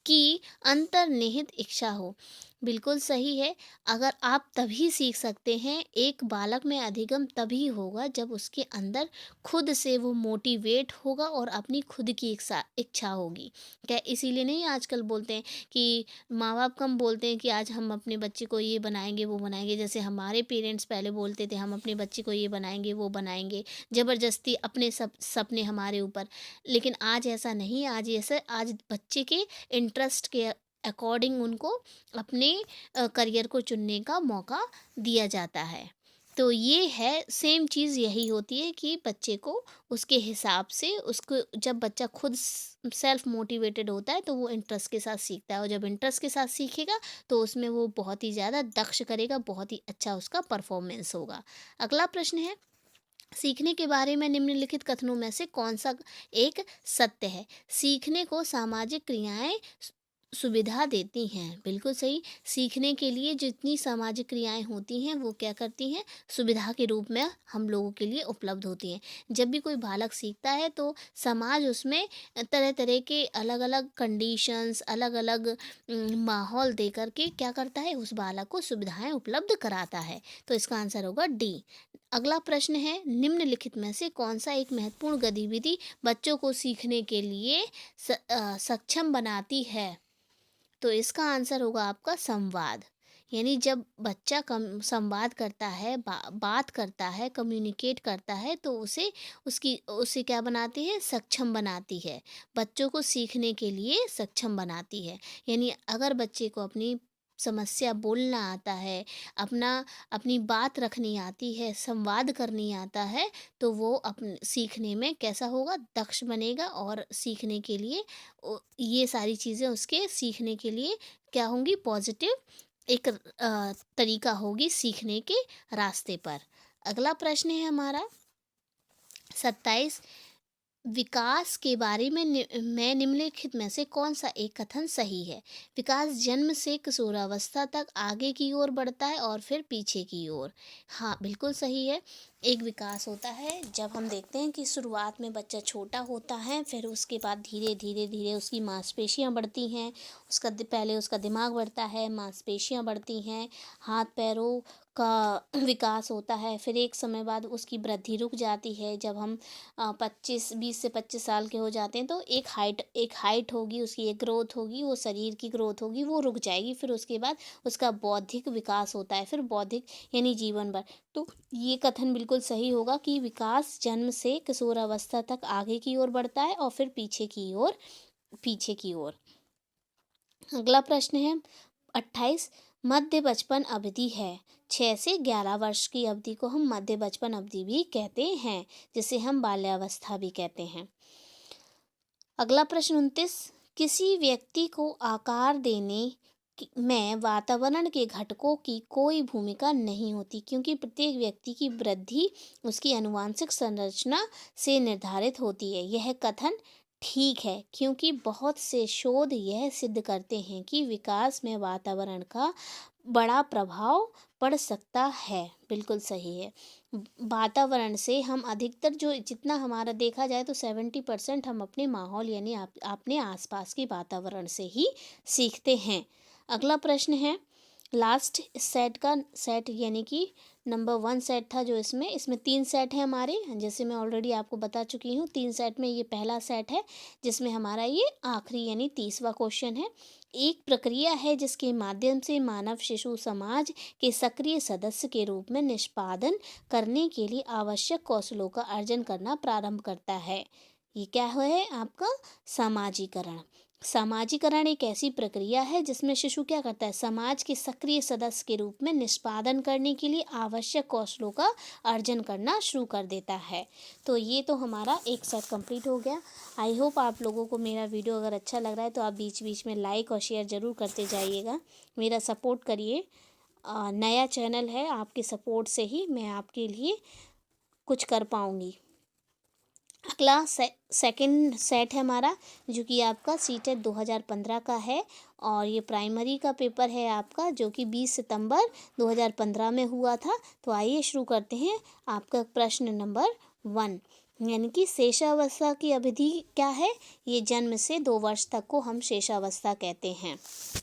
की अंतर्निहित इच्छा हो। बिल्कुल सही है। अगर आप तभी सीख सकते हैं, एक बालक में अधिगम तभी होगा जब उसके अंदर खुद से वो मोटिवेट होगा और अपनी खुद की इच्छा होगी। क्या इसीलिए नहीं आजकल बोलते हैं कि माँ बाप कम बोलते हैं कि आज हम अपने बच्चे को ये बनाएंगे वो बनाएंगे। जैसे हमारे पेरेंट्स पहले बोलते थे हम अपने बच्चे को ये बनाएंगे वो बनाएंगे, ज़बरदस्ती अपने सपने हमारे ऊपर। लेकिन आज ऐसा नहीं है। आज बच्चे के इंटरेस्ट के अकॉर्डिंग उनको अपने करियर को चुनने का मौका दिया जाता है। तो ये है सेम चीज़ यही होती है कि बच्चे को उसके हिसाब से उसको जब बच्चा खुद सेल्फ मोटिवेटेड होता है तो वो इंटरेस्ट के साथ सीखता है, और जब इंटरेस्ट के साथ सीखेगा तो उसमें वो बहुत ही ज़्यादा दक्ष करेगा, बहुत ही अच्छा उसका परफॉर्मेंस होगा। अगला प्रश्न है, सीखने के बारे में निम्नलिखित कथनों में से कौन सा एक सत्य है? सीखने को सामाजिक क्रियाएं सुविधा देती हैं। बिल्कुल सही। सीखने के लिए जितनी सामाजिक क्रियाएं होती हैं वो क्या करती हैं? सुविधा के रूप में हम लोगों के लिए उपलब्ध होती हैं। जब भी कोई बालक सीखता है तो समाज उसमें तरह तरह के अलग अलग कंडीशंस, अलग अलग माहौल दे करके क्या करता है? उस बालक को सुविधाएं उपलब्ध कराता है। तो इसका आंसर होगा डी। अगला प्रश्न है, निम्नलिखित में से कौन सा एक महत्वपूर्ण गतिविधि बच्चों को सीखने के लिए सक्षम बनाती है? तो इसका आंसर होगा आपका संवाद। यानी जब बच्चा संवाद करता है, बात करता है, कम्युनिकेट करता है, तो उसे क्या बनाती है? सक्षम बनाती है। बच्चों को सीखने के लिए सक्षम बनाती है। यानी अगर बच्चे को अपनी समस्या बोलना आता है, अपनी बात रखनी आती है, संवाद करनी आता है, तो वो सीखने में कैसा होगा? दक्ष बनेगा, और सीखने के लिए ये सारी चीज़ें उसके सीखने के लिए क्या होंगी? पॉजिटिव एक तरीका होगी सीखने के रास्ते पर। अगला प्रश्न है हमारा 27, विकास के बारे में निम्नलिखित में से कौन सा एक कथन सही है? विकास जन्म से किशोरावस्था तक आगे की ओर बढ़ता है और फिर पीछे की ओर। हाँ, बिल्कुल सही है। एक विकास होता है जब हम देखते हैं कि शुरुआत में बच्चा छोटा होता है, फिर उसके बाद धीरे धीरे धीरे उसकी मांसपेशियां बढ़ती हैं। पहले उसका दिमाग बढ़ता है, मांसपेशियां बढ़ती हैं, हाथ पैरों का विकास होता है। फिर एक समय बाद उसकी वृद्धि रुक जाती है। जब हम 20 से 25 साल के हो जाते हैं तो एक हाइट होगी, उसकी एक ग्रोथ होगी, वो शरीर की ग्रोथ होगी, वो रुक जाएगी। फिर उसके बाद उसका बौद्धिक विकास होता है, फिर बौद्धिक यानी जीवन भर। तो ये कथन बिल्कुल सही होगा कि विकास जन्म से किशोरावस्था तक आगे की ओर बढ़ता है और फिर पीछे की ओर। अगला प्रश्न है 28, मध्य बचपन अवधि है। 6 से 11 वर्ष की अवधि को हम मध्य बचपन अवधि भी कहते हैं, जिसे हम बाल्यावस्था भी कहते हैं। अगला प्रश्न 29, किसी व्यक्ति को आकार देने में वातावरण के घटकों की कोई भूमिका नहीं होती, क्योंकि प्रत्येक व्यक्ति की वृद्धि उसकी आनुवंशिक संरचना से निर्धारित होती है। यह कथन ठीक है, क्योंकि बहुत से शोध यह सिद्ध करते हैं कि विकास में वातावरण का बड़ा प्रभाव पड़ सकता है। बिल्कुल सही है। वातावरण से हम अधिकतर जितना हमारा देखा जाए तो 70% हम अपने माहौल यानी अपने आसपास के वातावरण से ही सीखते हैं। अगला प्रश्न है लास्ट सेट यानी कि नंबर 1 सेट था जो इसमें 3 सेट है हमारे, जैसे मैं ऑलरेडी आपको बता चुकी हूँ। 3 सेट में ये पहला सेट है जिसमें हमारा ये आखिरी यानी 30वां क्वेश्चन है। एक प्रक्रिया है जिसके माध्यम से मानव शिशु समाज के सक्रिय सदस्य के रूप में निष्पादन करने के लिए आवश्यक कौशलों का अर्जन करना प्रारंभ करता है। ये क्या है आपका? सामाजीकरण। सामाजीकरण एक ऐसी प्रक्रिया है जिसमें शिशु क्या करता है? समाज के सक्रिय सदस्य के रूप में निष्पादन करने के लिए आवश्यक कौशलों का अर्जन करना शुरू कर देता है। तो ये तो हमारा एक सेट कंप्लीट हो गया। आई होप आप लोगों को मेरा वीडियो अगर अच्छा लग रहा है तो आप बीच बीच में लाइक और शेयर ज़रूर करते जाइएगा, मेरा सपोर्ट करिए। नया चैनल है, आपके सपोर्ट से ही मैं आपके लिए कुछ कर पाऊँगी। अगला सेकंड सेट है हमारा, जो कि आपका सीटेट 2015 का है, और ये प्राइमरी का पेपर है आपका, जो कि 20 सितंबर 2015 में हुआ था। तो आइए शुरू करते हैं। आपका प्रश्न नंबर 1 यानी कि शेषावस्था की अवधि क्या है? ये जन्म से 2 वर्ष तक को हम शेषावस्था कहते हैं।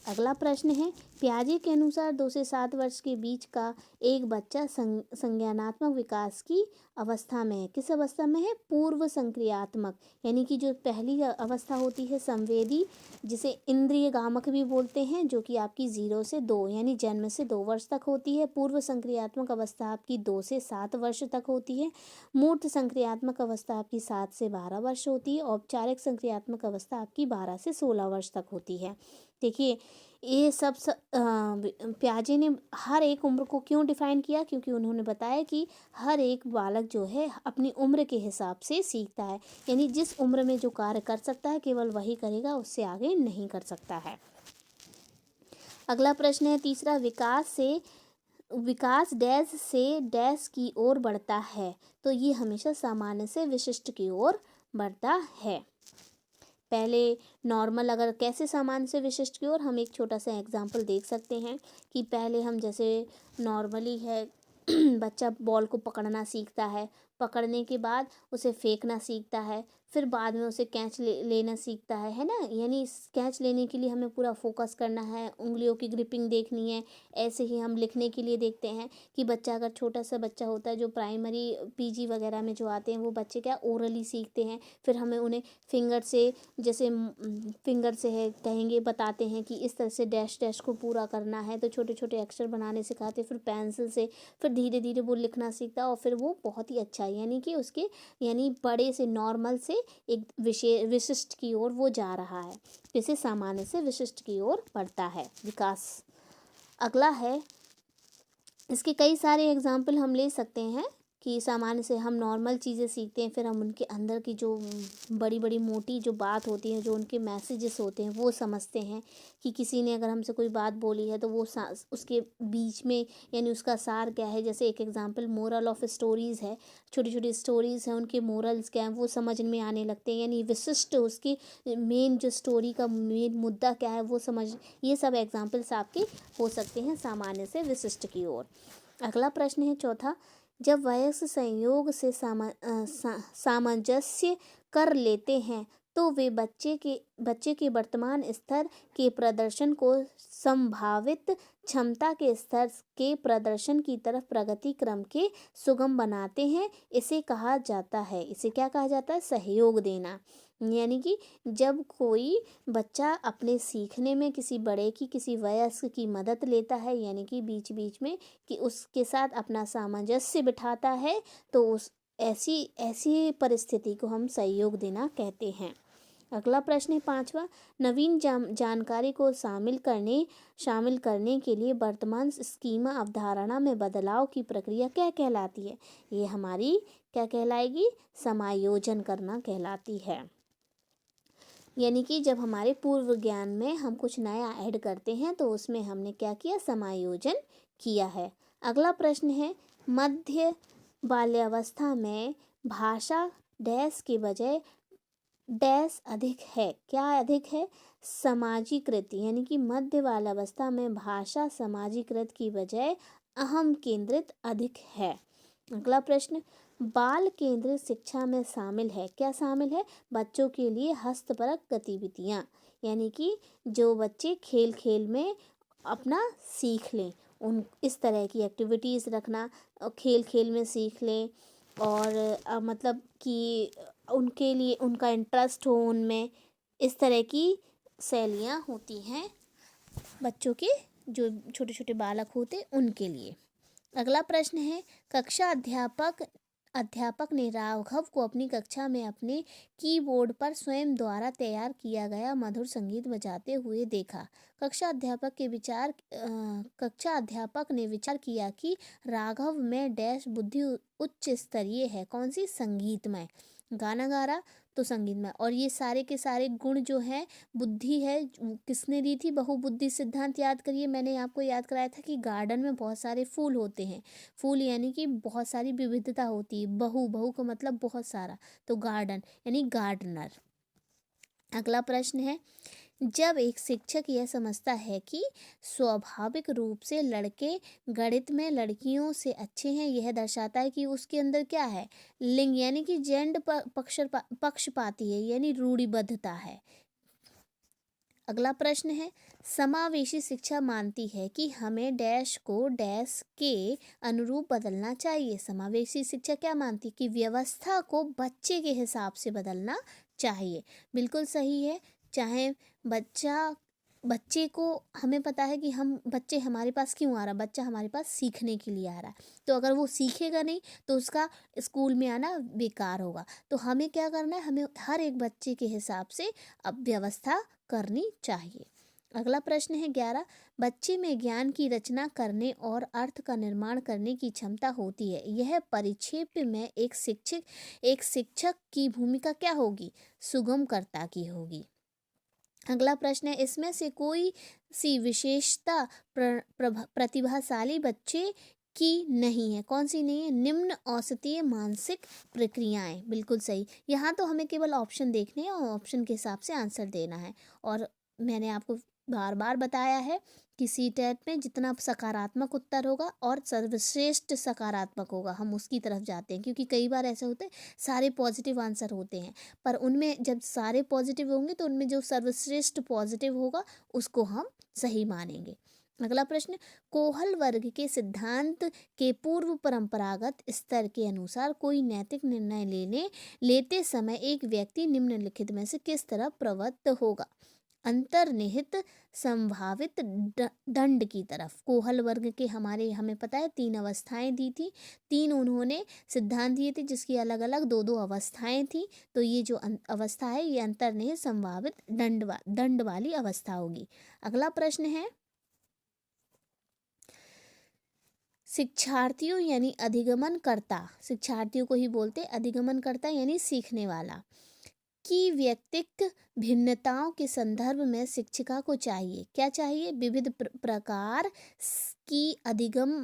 अगला प्रश्न है, पियाजे के अनुसार 2 से 7 वर्ष के बीच का एक बच्चा संज्ञानात्मक विकास की अवस्था में है। किस अवस्था में है? पूर्व संक्रियात्मक, यानी कि जो पहली अवस्था होती है संवेदी, जिसे इंद्रिय गामक भी बोलते हैं, जो कि आपकी 0 से 2 यानी जन्म से 2 वर्ष तक होती है। पूर्व संक्रियात्मक अवस्था आपकी 2 से 7 वर्ष तक होती है। मूर्त संक्रियात्मक अवस्था आपकी 7 से 12 वर्ष होती है। औपचारिक संक्रियात्मक अवस्था आपकी 12 से 16 वर्ष तक होती है। देखिए, ये सब पियाजे ने हर एक उम्र को क्यों डिफाइन किया, क्योंकि उन्होंने बताया कि हर एक बालक जो है अपनी उम्र के हिसाब से सीखता है, यानी जिस उम्र में जो कार्य कर सकता है केवल वही करेगा, उससे आगे नहीं कर सकता है। अगला प्रश्न है तीसरा, विकास डैश से डैश की ओर बढ़ता है, तो ये हमेशा सामान्य से विशिष्ट की ओर बढ़ता है। पहले नॉर्मल, अगर कैसे सामान्य से विशिष्ट की ओर, हम एक छोटा सा एग्जांपल देख सकते हैं कि पहले हम जैसे नॉर्मली है बच्चा बॉल को पकड़ना सीखता है, पकड़ने के बाद उसे फेंकना सीखता है, फिर बाद में उसे कैच लेना सीखता है ना। यानी कैच लेने के लिए हमें पूरा फोकस करना है, उंगलियों की ग्रिपिंग देखनी है। ऐसे ही हम लिखने के लिए देखते हैं कि बच्चा, अगर छोटा सा बच्चा होता है जो प्राइमरी पीजी वगैरह में जो आते हैं, वो बच्चे क्या ओरली सीखते हैं, फिर हमें उन्हें फिंगर से, जैसे फिंगर से है कहेंगे, बताते हैं कि इस तरह से डैश डैश को पूरा करना है, तो छोटे छोटे अक्षर बनाने सिखाते, फिर पेंसिल से, फिर धीरे धीरे वो लिखना सीखता है और फिर वो बहुत ही अच्छा, यानी कि उसके, यानी बड़े से नॉर्मल से एक विशिष्ट की ओर वो जा रहा है, जैसे सामान्य से विशिष्ट की ओर बढ़ता है विकास। अगला है, इसके कई सारे एग्जाम्पल हम ले सकते हैं कि सामान्य से हम नॉर्मल चीज़ें सीखते हैं, फिर हम उनके अंदर की जो बड़ी बड़ी मोटी जो बात होती है, जो उनके मैसेजेस होते हैं, वो समझते हैं कि किसी ने अगर हमसे कोई बात बोली है तो वो उसके बीच में, यानी उसका सार क्या है। जैसे एक एग्जांपल मोरल ऑफ स्टोरीज़ है, छोटी छोटी स्टोरीज़ हैं, उनके मोरल्स क्या हैं वो समझ में आने लगते हैं, यानी विशिष्ट उसकी मेन जो स्टोरी का मेन मुद्दा क्या है वो समझ, ये सब एग्जाम्पल्स आपके हो सकते हैं सामान्य से विशिष्ट की ओर। अगला प्रश्न है चौथा, जब वयस्क संयोग से सामंजस्य कर लेते हैं तो वे बच्चे के वर्तमान स्तर के प्रदर्शन को संभावित क्षमता के स्तर के प्रदर्शन की तरफ प्रगति क्रम के सुगम बनाते हैं। इसे कहा जाता है, इसे क्या कहा जाता है, सहयोग देना। यानी कि जब कोई बच्चा अपने सीखने में किसी बड़े की, किसी वयस्क की मदद लेता है, यानी कि बीच बीच में कि उसके साथ अपना सामंजस्य बिठाता है, तो उस ऐसी ऐसी परिस्थिति को हम सहयोग देना कहते हैं। अगला प्रश्न है पांचवा, नवीन जानकारी को शामिल करने के लिए वर्तमान स्कीमा अवधारणा में बदलाव की प्रक्रिया क्या कहलाती है। ये हमारी क्या कहलाएगी, समायोजन करना कहलाती है। यानी कि जब हमारे पूर्व ज्ञान में हम कुछ नया ऐड करते हैं तो उसमें हमने क्या किया, समायोजन किया है। अगला प्रश्न है, मध्य बाल्यावस्था में भाषा डैश के बजाय डैश अधिक है, क्या अधिक है, समाजीकृत, यानी कि मध्य बाल्यावस्था में भाषा समाजीकृत की बजाय अहम केंद्रित अधिक है। अगला प्रश्न, बाल केंद्रित शिक्षा में शामिल है, क्या शामिल है, बच्चों के लिए हस्तपरक गतिविधियाँ, यानी कि जो बच्चे खेल खेल में अपना सीख लें, उन इस तरह की एक्टिविटीज़ रखना, खेल खेल में सीख लें, और मतलब कि उनके लिए उनका इंटरेस्ट हो उनमें, इस तरह की शैलियाँ होती हैं बच्चों के, जो छोटे छोटे बालक होते उनके लिए। अगला प्रश्न है, कक्षा अध्यापक ने राघव को अपनी कक्षा में अपने कीबोर्ड पर स्वयं द्वारा तैयार किया गया मधुर संगीत बजाते हुए देखा। कक्षा अध्यापक ने विचार किया कि राघव में डैश बुद्धि उच्च स्तरीय है, कौन सी, संगीतमय, गाना गा रहा तो संगीतमय, और ये सारे के सारे गुण जो हैं, बुद्धि है, किसने दी थी, बहुबुद्धि सिद्धांत याद करिए, मैंने आपको याद कराया था कि गार्डन में बहुत सारे फूल होते हैं, फूल यानी कि बहुत सारी विविधता होती है, बहु का मतलब बहुत सारा, तो गार्डन यानी गार्डनर। अगला प्रश्न है, जब एक शिक्षक यह समझता है कि स्वाभाविक रूप से लड़के गणित में लड़कियों से अच्छे हैं, यह दर्शाता है कि उसके अंदर क्या है, लिंग, यानी कि जेंडर पक्षपाती है, यानी रूढ़िबद्धता है। अगला प्रश्न है, समावेशी शिक्षा मानती है कि हमें डैश को डैश के अनुरूप बदलना चाहिए। समावेशी शिक्षा क्या मानती है, कि व्यवस्था को बच्चे के हिसाब से बदलना चाहिए। बिल्कुल सही है, चाहे बच्चे को, हमें पता है कि बच्चे हमारे पास क्यों आ रहा, बच्चा हमारे पास सीखने के लिए आ रहा है, तो अगर वो सीखेगा नहीं तो उसका स्कूल में आना बेकार होगा। तो हमें क्या करना है, हमें हर एक बच्चे के हिसाब से अब व्यवस्था करनी चाहिए। अगला प्रश्न है 11, बच्चे में ज्ञान की रचना करने और अर्थ का निर्माण करने की क्षमता होती है। यह परिक्षेप में एक शिक्षक की भूमिका क्या होगी? सुगमकर्ता की होगी। अगला प्रश्न है, इसमें से कोई सी विशेषता प्रतिभाशाली बच्चे की नहीं है। कौन सी नहीं है? निम्न औसतीय मानसिक प्रक्रियाएं। बिल्कुल सही। यहाँ तो हमें केवल ऑप्शन देखने हैं और ऑप्शन के हिसाब से आंसर देना है। और मैंने आपको बार बार बताया है कि सीटेट में जितना सकारात्मक उत्तर होगा और सर्वश्रेष्ठ सकारात्मक होगा, हम उसकी तरफ जाते हैं। क्योंकि कई बार ऐसे होते हैं सारे पॉजिटिव आंसर होते हैं, पर उनमें जब सारे पॉजिटिव होंगे तो उनमें जो सर्वश्रेष्ठ पॉजिटिव होगा उसको हम सही मानेंगे। अगला प्रश्न, कोहल वर्ग के सिद्धांत के पूर्व परंपरागत स्तर के अनुसार कोई नैतिक निर्णय लेते समय एक व्यक्ति निम्नलिखित में से किस तरह प्रवृत्त होगा? अंतर्निहित संभावित दंड की तरफ। कोहल वर्ग के हमें पता है 3 अवस्थाएं दी थी, 3 उन्होंने सिद्धांत दिए थे जिसकी अलग अलग 2-2 अवस्थाएं थी। तो ये जो अवस्था है ये अंतर्निहित संभावित दंड वाली अवस्था होगी। अगला प्रश्न है, शिक्षार्थियों यानी अधिगमनकर्ता, शिक्षार्थियों को ही बोलते अधिगमनकर्ता यानी सीखने वाला, की व्यक्तिक भिन्नताओं के संदर्भ में शिक्षिका को चाहिए क्या चाहिए? विविध प्रकार की अधिगम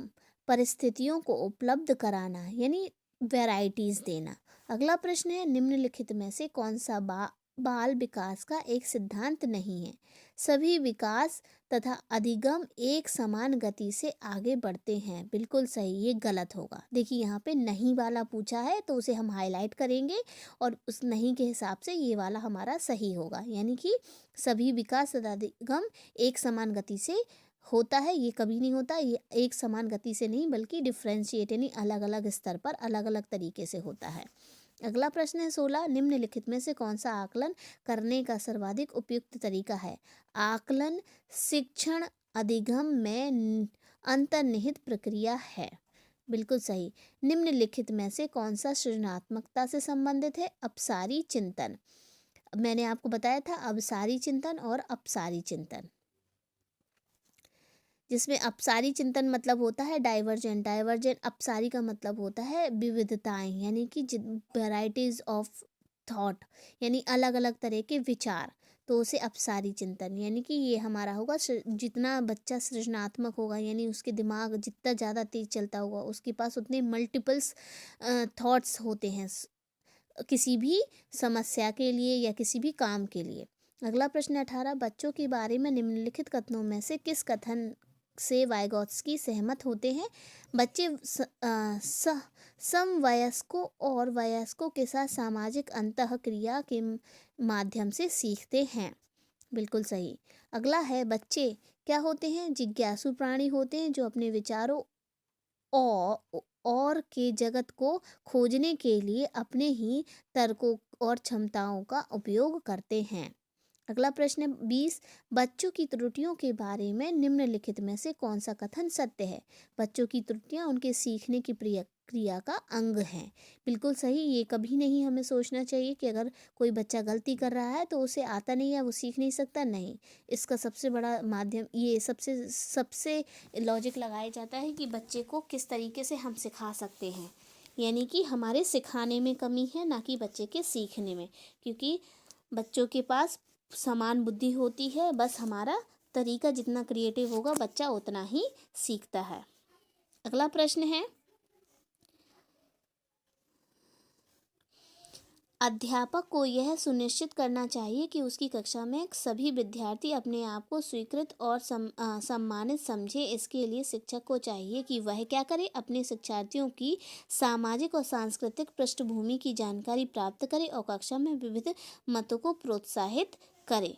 परिस्थितियों को उपलब्ध कराना यानी वैरायटीज देना। अगला प्रश्न है, निम्नलिखित में से कौन सा बाल विकास का एक सिद्धांत नहीं है? सभी विकास तथा अधिगम एक समान गति से आगे बढ़ते हैं। बिल्कुल सही, ये गलत होगा। देखिए यहाँ पे नहीं वाला पूछा है तो उसे हम हाईलाइट करेंगे और उस नहीं के हिसाब से ये वाला हमारा सही होगा। यानी कि सभी विकास तथा अधिगम एक समान गति से होता है, ये कभी नहीं होता। ये एक समान गति से नहीं बल्कि डिफ्रेंशिएट यानी अलग अलग स्तर पर अलग अलग तरीके से होता है। अगला प्रश्न है 16, निम्नलिखित में से कौन सा आकलन करने का सर्वाधिक उपयुक्त तरीका है? आकलन शिक्षण अधिगम में अंतर्निहित प्रक्रिया है। बिल्कुल सही। निम्नलिखित में से कौन सा सृजनात्मकता से संबंधित है? अपसारी चिंतन। मैंने आपको बताया था अवसारी चिंतन और अपसारी चिंतन, जिसमें अपसारी चिंतन मतलब होता है डाइवर्जेंट, अपसारी का मतलब होता है विविधताएं यानी कि वैराइटीज ऑफ थॉट यानी अलग अलग तरह के विचार, तो उसे अपसारी चिंतन यानी कि ये हमारा होगा। जितना बच्चा सृजनात्मक होगा यानी उसके दिमाग जितना ज़्यादा तेज चलता होगा उसके पास उतने मल्टीपल्स थॉट्स होते हैं किसी भी समस्या के लिए या किसी भी काम के लिए। अगला प्रश्न 18, बच्चों के बारे में निम्नलिखित कथनों में से किस कथन से वाइगोत्स्की सहमत होते हैं? बच्चे समवयस्कों और वयस्कों के साथ सामाजिक अंतःक्रिया के माध्यम से सीखते हैं। बिल्कुल सही। अगला है, बच्चे क्या होते हैं? जिज्ञासु प्राणी होते हैं जो अपने विचारों और के जगत को खोजने के लिए अपने ही तर्कों और क्षमताओं का उपयोग करते हैं। अगला प्रश्न 20, बच्चों की त्रुटियों के बारे में निम्नलिखित में से कौन सा कथन सत्य है? बच्चों की त्रुटियां उनके सीखने की प्रक्रिया का अंग हैं। बिल्कुल सही। ये कभी नहीं हमें सोचना चाहिए कि अगर कोई बच्चा गलती कर रहा है तो उसे आता नहीं है वो सीख नहीं सकता, नहीं। इसका सबसे बड़ा माध्यम ये सबसे लॉजिक लगाया जाता है कि बच्चे को किस तरीके से हम सिखा सकते हैं, यानी कि हमारे सिखाने में कमी है ना कि बच्चे के सीखने में, क्योंकि बच्चों के पास समान बुद्धि होती है, बस हमारा तरीका जितना क्रिएटिव होगा बच्चा उतना ही सीखता है। अगला प्रश्न है, अध्यापक को यह सुनिश्चित करना चाहिए कि उसकी कक्षा में सभी विद्यार्थी अपने आप को स्वीकृत और सम्मानित समझे। इसके लिए शिक्षक को चाहिए कि वह क्या करे? अपने शिक्षार्थियों की सामाजिक और सांस्कृतिक पृष्ठभूमि की जानकारी प्राप्त करे और कक्षा में विविध मतों को प्रोत्साहित करे।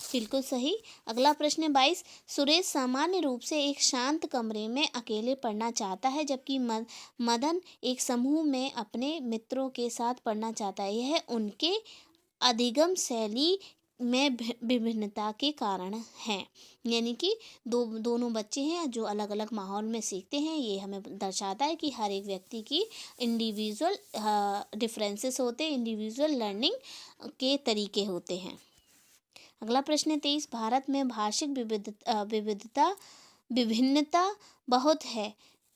बिल्कुल सही। अगला प्रश्न 22, सुरेश सामान्य रूप से एक शांत कमरे में अकेले पढ़ना चाहता है जबकि मदन एक समूह में अपने मित्रों के साथ पढ़ना चाहता है। यह उनके अधिगम शैली में विभिन्नता के कारण है। यानी कि दोनों बच्चे हैं जो अलग अलग माहौल में सीखते हैं। ये हमें दर्शाता है कि हर एक व्यक्ति की इंडिविजुअल डिफरेंसेस होते हैं, इंडिविजुअल लर्निंग के तरीके होते हैं। अगला प्रश्न है 23, भारत में भाषिक विभिन्नता बहुत है।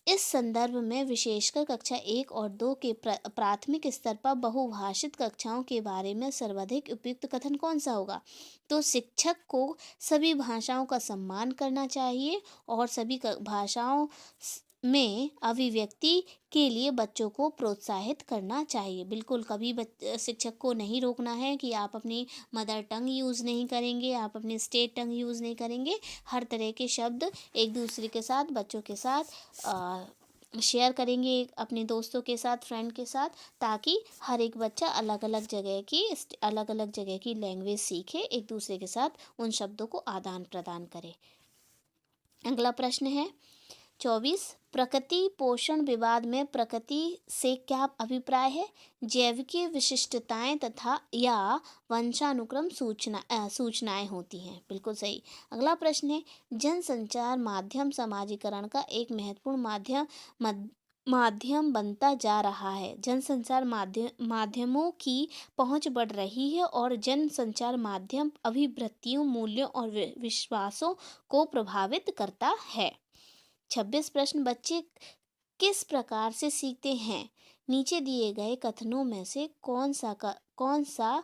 इस संदर्भ में विशेषकर कक्षा 1 और 2 के प्राथमिक स्तर पर बहुभाषित कक्षाओं के बारे में सर्वाधिक उपयुक्त कथन कौन सा होगा? तो शिक्षक को सभी भाषाओं का सम्मान करना चाहिए और सभी भाषाओं में अभिव्यक्ति के लिए बच्चों को प्रोत्साहित करना चाहिए। बिल्कुल कभी शिक्षक को नहीं रोकना है कि आप अपनी मदर टंग यूज़ नहीं करेंगे, आप अपनी स्टेट टंग यूज़ नहीं करेंगे। हर तरह के शब्द एक दूसरे के साथ, बच्चों के साथ शेयर करेंगे, अपने दोस्तों के साथ, फ्रेंड के साथ, ताकि हर एक बच्चा अलग अलग जगह की लैंग्वेज सीखे, एक दूसरे के साथ उन शब्दों को आदान प्रदान करे। अगला प्रश्न है 24, प्रकृति पोषण विवाद में प्रकृति से क्या अभिप्राय है? जैविकीय विशिष्टताएं तथा या वंशानुक्रम सूचनाएं होती हैं। बिल्कुल सही। अगला प्रश्न है जनसंचार माध्यम समाजीकरण का एक महत्वपूर्ण माध्यम बनता जा रहा है। जनसंचार माध्यमों की पहुंच बढ़ रही है और जनसंचार माध्यम अभिवृत्तियों, मूल्यों और विश्वासों को प्रभावित करता है। 26 प्रश्न, बच्चे किस प्रकार से सीखते हैं? नीचे दिए गए कथनों में से कौन सा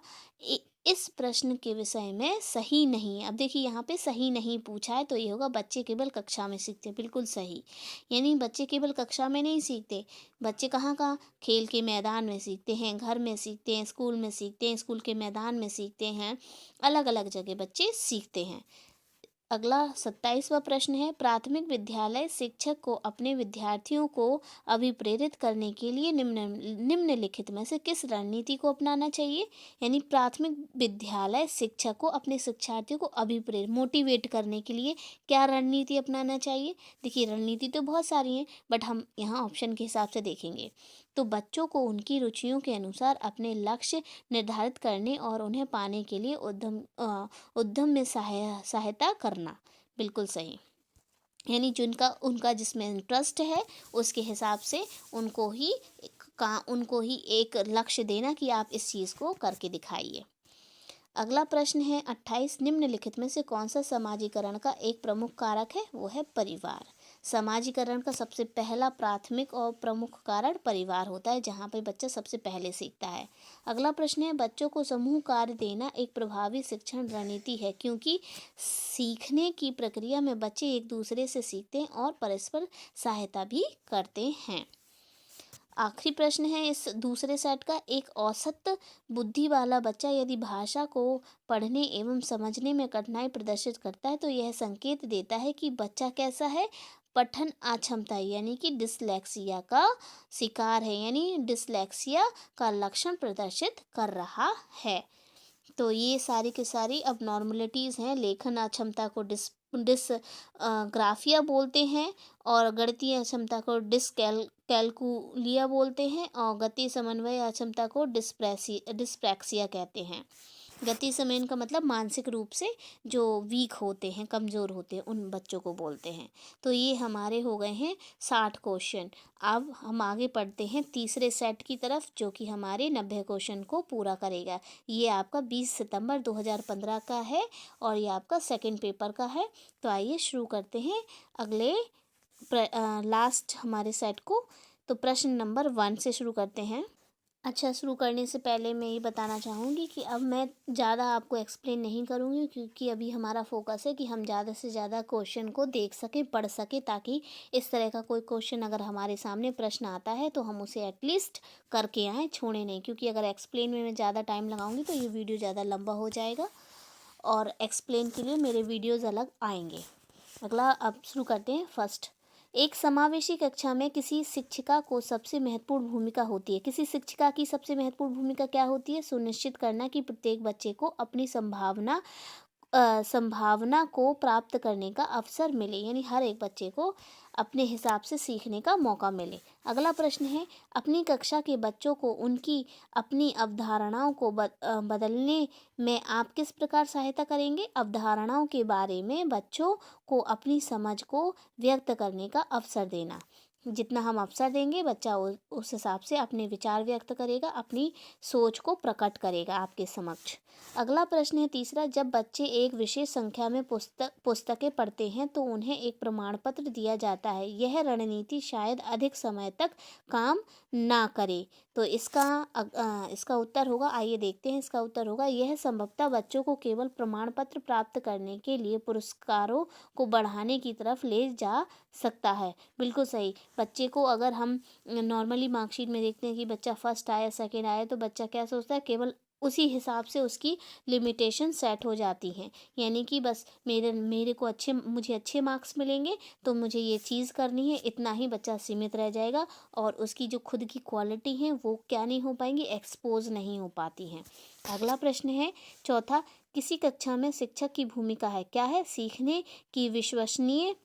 इस प्रश्न के विषय में सही नहीं है? अब देखिए यहाँ पे सही नहीं पूछा है, तो ये होगा बच्चे केवल कक्षा में सीखते हैं। बिल्कुल सही। यानी बच्चे केवल कक्षा में नहीं सीखते, बच्चे कहाँ खेल के मैदान में सीखते हैं, घर में सीखते हैं, स्कूल में सीखते हैं, स्कूल के मैदान में सीखते हैं, अलग अलग जगह बच्चे सीखते हैं। अगला 27वां प्रश्न है प्राथमिक विद्यालय शिक्षक को अपने विद्यार्थियों को अभिप्रेरित करने के लिए निम्नलिखित में से किस रणनीति को अपनाना चाहिए? यानी प्राथमिक विद्यालय शिक्षक को अपने शिक्षार्थियों को मोटिवेट करने के लिए क्या रणनीति अपनाना चाहिए? देखिए रणनीति तो बहुत सारी हैं, बट हम यहाँ ऑप्शन के हिसाब से देखेंगे। तो बच्चों को उनकी रुचियों के अनुसार अपने लक्ष्य निर्धारित करने और उन्हें पाने के लिए उद्यम में सहायता करना। बिल्कुल सही। यानी उनका जिसमें इंटरेस्ट है उसके हिसाब से उनको ही एक लक्ष्य देना कि आप इस चीज़ को करके दिखाइए। अगला प्रश्न है 28, निम्नलिखित में से कौन सा समाजीकरण का एक प्रमुख कारक है? वो है परिवार। समाजीकरण का सबसे पहला प्राथमिक और प्रमुख कारण परिवार होता है, जहाँ पे बच्चा सबसे पहले सीखता है। अगला प्रश्न है बच्चों को समूह कार्य देना एक प्रभावी शिक्षण रणनीति है, क्योंकि सीखने की प्रक्रिया में बच्चे एक दूसरे से सीखते हैं और परस्पर सहायता भी करते हैं। आखिरी प्रश्न है इस दूसरे सेट का, एक औसत बुद्धि वाला बच्चा यदि भाषा को पढ़ने एवं समझने में कठिनाई प्रदर्शित करता है तो यह संकेत देता है कि बच्चा कैसा है? पठन अक्षमता यानी कि डिसलेक्सिया का शिकार है, यानी डिसलेक्सिया का लक्षण प्रदर्शित कर रहा है। तो ये सारी की सारी अब नॉर्मलिटीज़ हैं। लेखन अक्षमता को डिसग्राफिया बोलते हैं और गणितीय अक्षमता को कैलकुलिया बोलते हैं और गति समन्वय अक्षमता को डिस्प्रैक्सिया कहते हैं। गति समन्वय का मतलब मानसिक रूप से जो वीक होते हैं, कमज़ोर होते हैं, उन बच्चों को बोलते हैं। तो ये हमारे हो गए हैं 60 क्वेश्चन। अब हम आगे पढ़ते हैं तीसरे सेट की तरफ, जो कि हमारे 90 क्वेश्चन को पूरा करेगा। ये आपका 20 सितंबर 2015 का है और ये आपका सेकंड पेपर का है। तो आइए शुरू करते हैं अगले लास्ट हमारे सेट को। तो प्रश्न नंबर 1 से शुरू करते हैं। अच्छा, शुरू करने से पहले मैं ये बताना चाहूँगी कि अब मैं ज़्यादा आपको एक्सप्लेन नहीं करूँगी, क्योंकि अभी हमारा फोकस है कि हम ज़्यादा से ज़्यादा क्वेश्चन को देख सकें, पढ़ सकें, ताकि इस तरह का कोई क्वेश्चन अगर हमारे सामने प्रश्न आता है तो हम उसे एटलीस्ट करके आएँ, छोड़े नहीं। क्योंकि अगर एक्सप्लेन में मैं ज़्यादा टाइम लगाऊँगी तो ये वीडियो ज़्यादा लंबा हो जाएगा और एक्सप्लेन के लिए मेरे वीडियोज़ अलग आएंगे। अगला अब शुरू करते हैं। फर्स्ट, एक समावेशी कक्षा में किसी शिक्षिका को सबसे महत्वपूर्ण भूमिका होती है। किसी शिक्षिका की सबसे महत्वपूर्ण भूमिका क्या होती है? सुनिश्चित करना कि प्रत्येक बच्चे को अपनी संभावना को प्राप्त करने का अवसर मिले, यानी हर एक बच्चे को अपने हिसाब से सीखने का मौका मिले। अगला प्रश्न है, अपनी कक्षा के बच्चों को उनकी अपनी अवधारणाओं को बदलने में आप किस प्रकार सहायता करेंगे? अवधारणाओं के बारे में बच्चों को अपनी समझ को व्यक्त करने का अवसर देना। जितना हम अवसर देंगे बच्चा उस हिसाब से अपने विचार व्यक्त करेगा, अपनी सोच को प्रकट करेगा आपके समक्ष। अगला प्रश्न है तीसरा, जब बच्चे एक विशेष संख्या में पुस्तकें पढ़ते हैं तो उन्हें एक प्रमाण पत्र दिया जाता है। यह रणनीति शायद अधिक समय तक काम ना करे। तो इसका उत्तर होगा, आइए देखते हैं इसका उत्तर होगा, यह संभवतः बच्चों को केवल प्रमाण पत्र प्राप्त करने के लिए पुरस्कारों को बढ़ाने की तरफ ले जा सकता है। बिल्कुल सही। बच्चे को अगर हम नॉर्मली मार्कशीट में देखते हैं कि बच्चा फर्स्ट आया, सेकंड आया, तो बच्चा क्या सोचता है, केवल उसी हिसाब से उसकी लिमिटेशन सेट हो जाती हैं। यानी कि बस मेरे को मुझे अच्छे मार्क्स मिलेंगे तो मुझे ये चीज़ करनी है, इतना ही बच्चा सीमित रह जाएगा और उसकी जो खुद की क्वालिटी है वो क्या नहीं हो पाएंगी, एक्सपोज नहीं हो पाती हैं। अगला प्रश्न है चौथा, किसी कक्षा में शिक्षक की भूमिका है, क्या है, सीखने की विश्वसनीय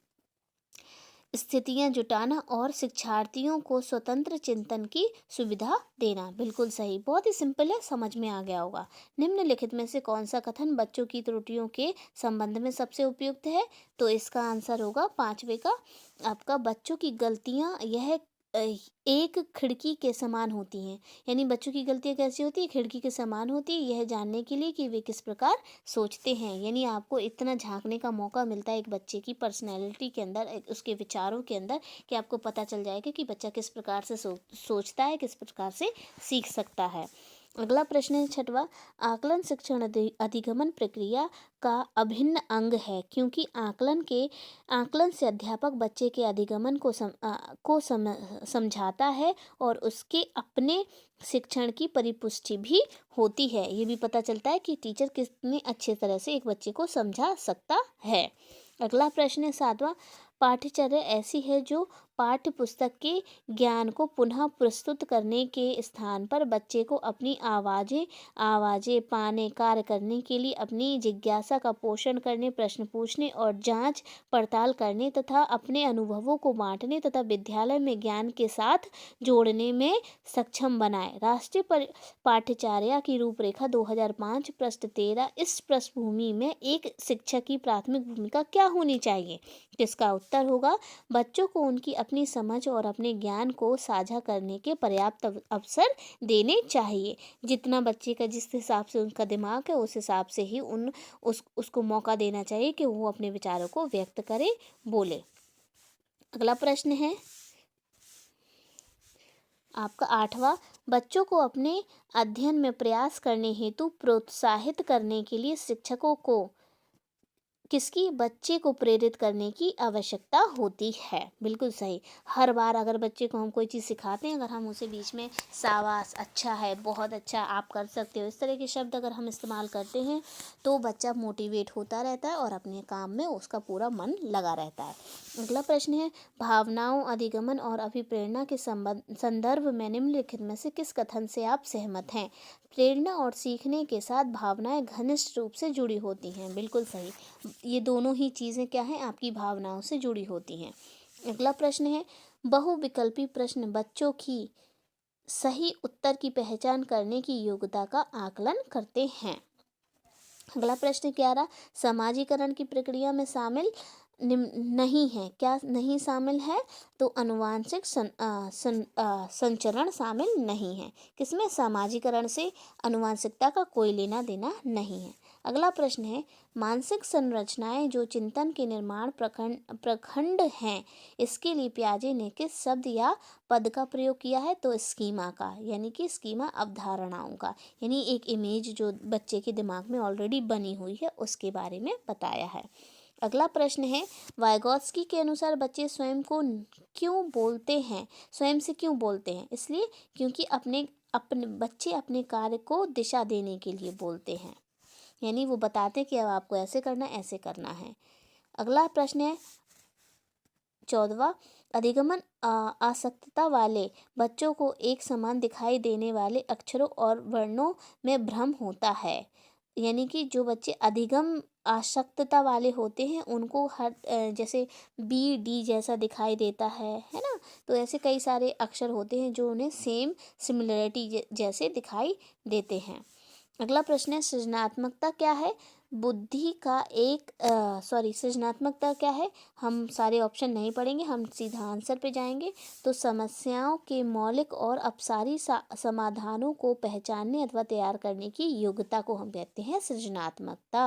स्थितियां जुटाना और शिक्षार्थियों को स्वतंत्र चिंतन की सुविधा देना। बिल्कुल सही, बहुत ही सिंपल है, समझ में आ गया होगा। निम्नलिखित में से कौन सा कथन बच्चों की त्रुटियों के संबंध में सबसे उपयुक्त है? तो इसका आंसर होगा पांचवे का आपका, बच्चों की गलतियां यह एक खिड़की के समान होती हैं। यानी बच्चों की गलतियां कैसी होती है, खिड़की के समान होती है, यह जानने के लिए कि वे किस प्रकार सोचते हैं। यानी आपको इतना झांकने का मौका मिलता है एक बच्चे की पर्सनैलिटी के अंदर, उसके विचारों के अंदर, कि आपको पता चल जाएगा कि बच्चा किस प्रकार से सोचता है, किस प्रकार से सीख सकता है। अगला प्रश्न है छठवां, आकलन शिक्षण अधिगमन प्रक्रिया का अभिन्न अंग है, क्योंकि आकलन से अध्यापक बच्चे के अधिगमन को समझाता है और उसके अपने शिक्षण की परिपुष्टि भी होती है। ये भी पता चलता है कि टीचर कितने अच्छे तरह से एक बच्चे को समझा सकता है। अगला प्रश्न है सातवां, पाठ्यचर्या ऐसी है जो पाठ्य पुस्तक के ज्ञान को पुनः प्रस्तुत करने के स्थान पर बच्चे को अपनी आवाज़ें पाने, कार्य करने के लिए अपनी जिज्ञासा का पोषण करने, प्रश्न पूछने और जांच पड़ताल करने तथा अपने अनुभवों को बांटने तथा विद्यालय में ज्ञान के साथ जोड़ने में सक्षम बनाए। राष्ट्रीय पाठ्यचर्या की रूपरेखा 2005 पृष्ठ 13। इस पृष्ठभूमि में एक शिक्षक की प्राथमिक भूमिका क्या होनी चाहिए? जिसका उत्तर होगा, बच्चों को उनकी अपनी समझ और अपने ज्ञान को साझा करने के पर्याप्त अवसर देने चाहिए। जितना बच्चे का जिस हिसाब से उनका दिमाग है उस हिसाब से ही उसको मौका देना चाहिए कि वो अपने विचारों को व्यक्त करे, बोले। अगला प्रश्न है आपका आठवां, बच्चों को अपने अध्ययन में प्रयास करने हेतु प्रोत्साहित करने के लिए शिक्षकों को बच्चे को प्रेरित करने की आवश्यकता होती है। बिल्कुल सही। हर बार अगर बच्चे को हम कोई चीज़ सिखाते हैं, अगर हम उसे बीच में शाबाश, अच्छा है, बहुत अच्छा, आप कर सकते हो, इस तरह के शब्द अगर हम इस्तेमाल करते हैं तो बच्चा मोटिवेट होता रहता है और अपने काम में उसका पूरा मन लगा रहता है। अगला प्रश्न है, भावनाओं, अधिगमन और अभिप्रेरणा के संदर्भ में निम्नलिखित में से किस कथन से आप सहमत हैं? प्रेरणा और सीखने के साथ भावनाएं घनिष्ठ रूप से जुड़ी होती हैं। बिल्कुल सही। ये दोनों ही चीज़ें क्या हैं, आपकी भावनाओं से जुड़ी होती हैं। अगला प्रश्न है, बहुविकल्पी प्रश्न बच्चों की सही उत्तर की पहचान करने की योग्यता का आकलन करते हैं। अगला प्रश्न 11, समाजीकरण की प्रक्रिया में शामिल नहीं है, क्या नहीं शामिल है? तो अनुवांशिक संचरण शामिल नहीं है। किसमें? समाजीकरण से अनुवांशिकता का कोई लेना देना नहीं है। अगला प्रश्न है, मानसिक संरचनाएं जो चिंतन के निर्माण प्रखंड हैं, इसके लिए पियाजे ने किस शब्द या पद का प्रयोग किया है? तो स्कीमा का, यानी कि स्कीमा अवधारणाओं का, यानी एक इमेज जो बच्चे के दिमाग में ऑलरेडी बनी हुई है उसके बारे में बताया है। अगला प्रश्न है, वाइगोत्स्की के अनुसार बच्चे स्वयं से क्यों बोलते हैं? इसलिए क्योंकि अपने बच्चे अपने कार्य को दिशा देने के लिए बोलते हैं, यानी वो बताते कि अब आपको ऐसे करना है। अगला प्रश्न है 14वां, अधिगमन आसक्तता वाले बच्चों को एक समान दिखाई देने वाले अक्षरों और वर्णों में भ्रम होता है। यानी कि जो बच्चे अधिगम आसक्तता वाले होते हैं उनको हर जैसे बी डी जैसा दिखाई देता है ना, तो ऐसे कई सारे अक्षर होते हैं जो उन्हें सिमिलरिटी जैसे दिखाई देते हैं। अगला प्रश्न है सृजनात्मकता क्या है? बुद्धि का एक सृजनात्मकता क्या है? हम सारे ऑप्शन नहीं पढ़ेंगे, हम सीधा आंसर पे जाएंगे। तो समस्याओं के मौलिक और अपसारी समाधानों को पहचानने अथवा तैयार करने की योग्यता को हम कहते हैं सृजनात्मकता।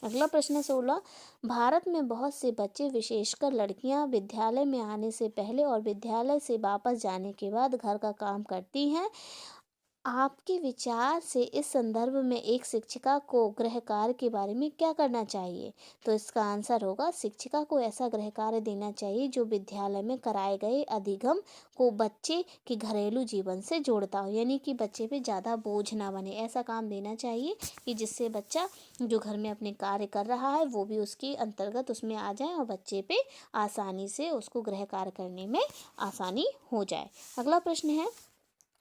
अगला प्रश्न है 16। भारत में बहुत से बच्चे विशेषकर लड़कियां विद्यालय में आने से पहले और विद्यालय से वापस जाने के बाद घर का काम करती हैं। आपके विचार से इस संदर्भ में एक शिक्षिका को गृह कार्य के बारे में क्या करना चाहिए? तो इसका आंसर होगा शिक्षिका को ऐसा गृह कार्य देना चाहिए जो विद्यालय में कराए गए अधिगम को बच्चे के घरेलू जीवन से जोड़ता हो, यानी कि बच्चे पे ज़्यादा बोझ ना बने। ऐसा काम देना चाहिए कि जिससे बच्चा जो घर में अपने कार्य कर रहा है वो भी उसके अंतर्गत उसमें आ जाए और बच्चे पे आसानी से उसको गृह कार्य करने में आसानी हो जाए। अगला प्रश्न है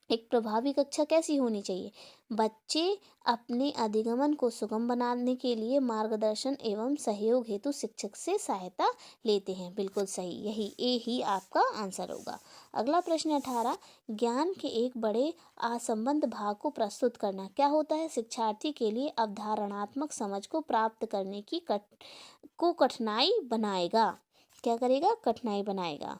एक प्रभावी कक्षा कैसी होनी चाहिए? बच्चे अपने अधिगमन को सुगम बनाने के लिए मार्गदर्शन एवं सहयोग हेतु शिक्षक से सहायता लेते हैं। बिल्कुल सही, यही ए ही आपका आंसर होगा। अगला प्रश्न 18। ज्ञान के एक बड़े असंबद्ध भाग को प्रस्तुत करना क्या होता है? शिक्षार्थी के लिए अवधारणात्मक समझ को प्राप्त करने की कठिनाई बनाएगा। क्या करेगा? कठिनाई बनाएगा।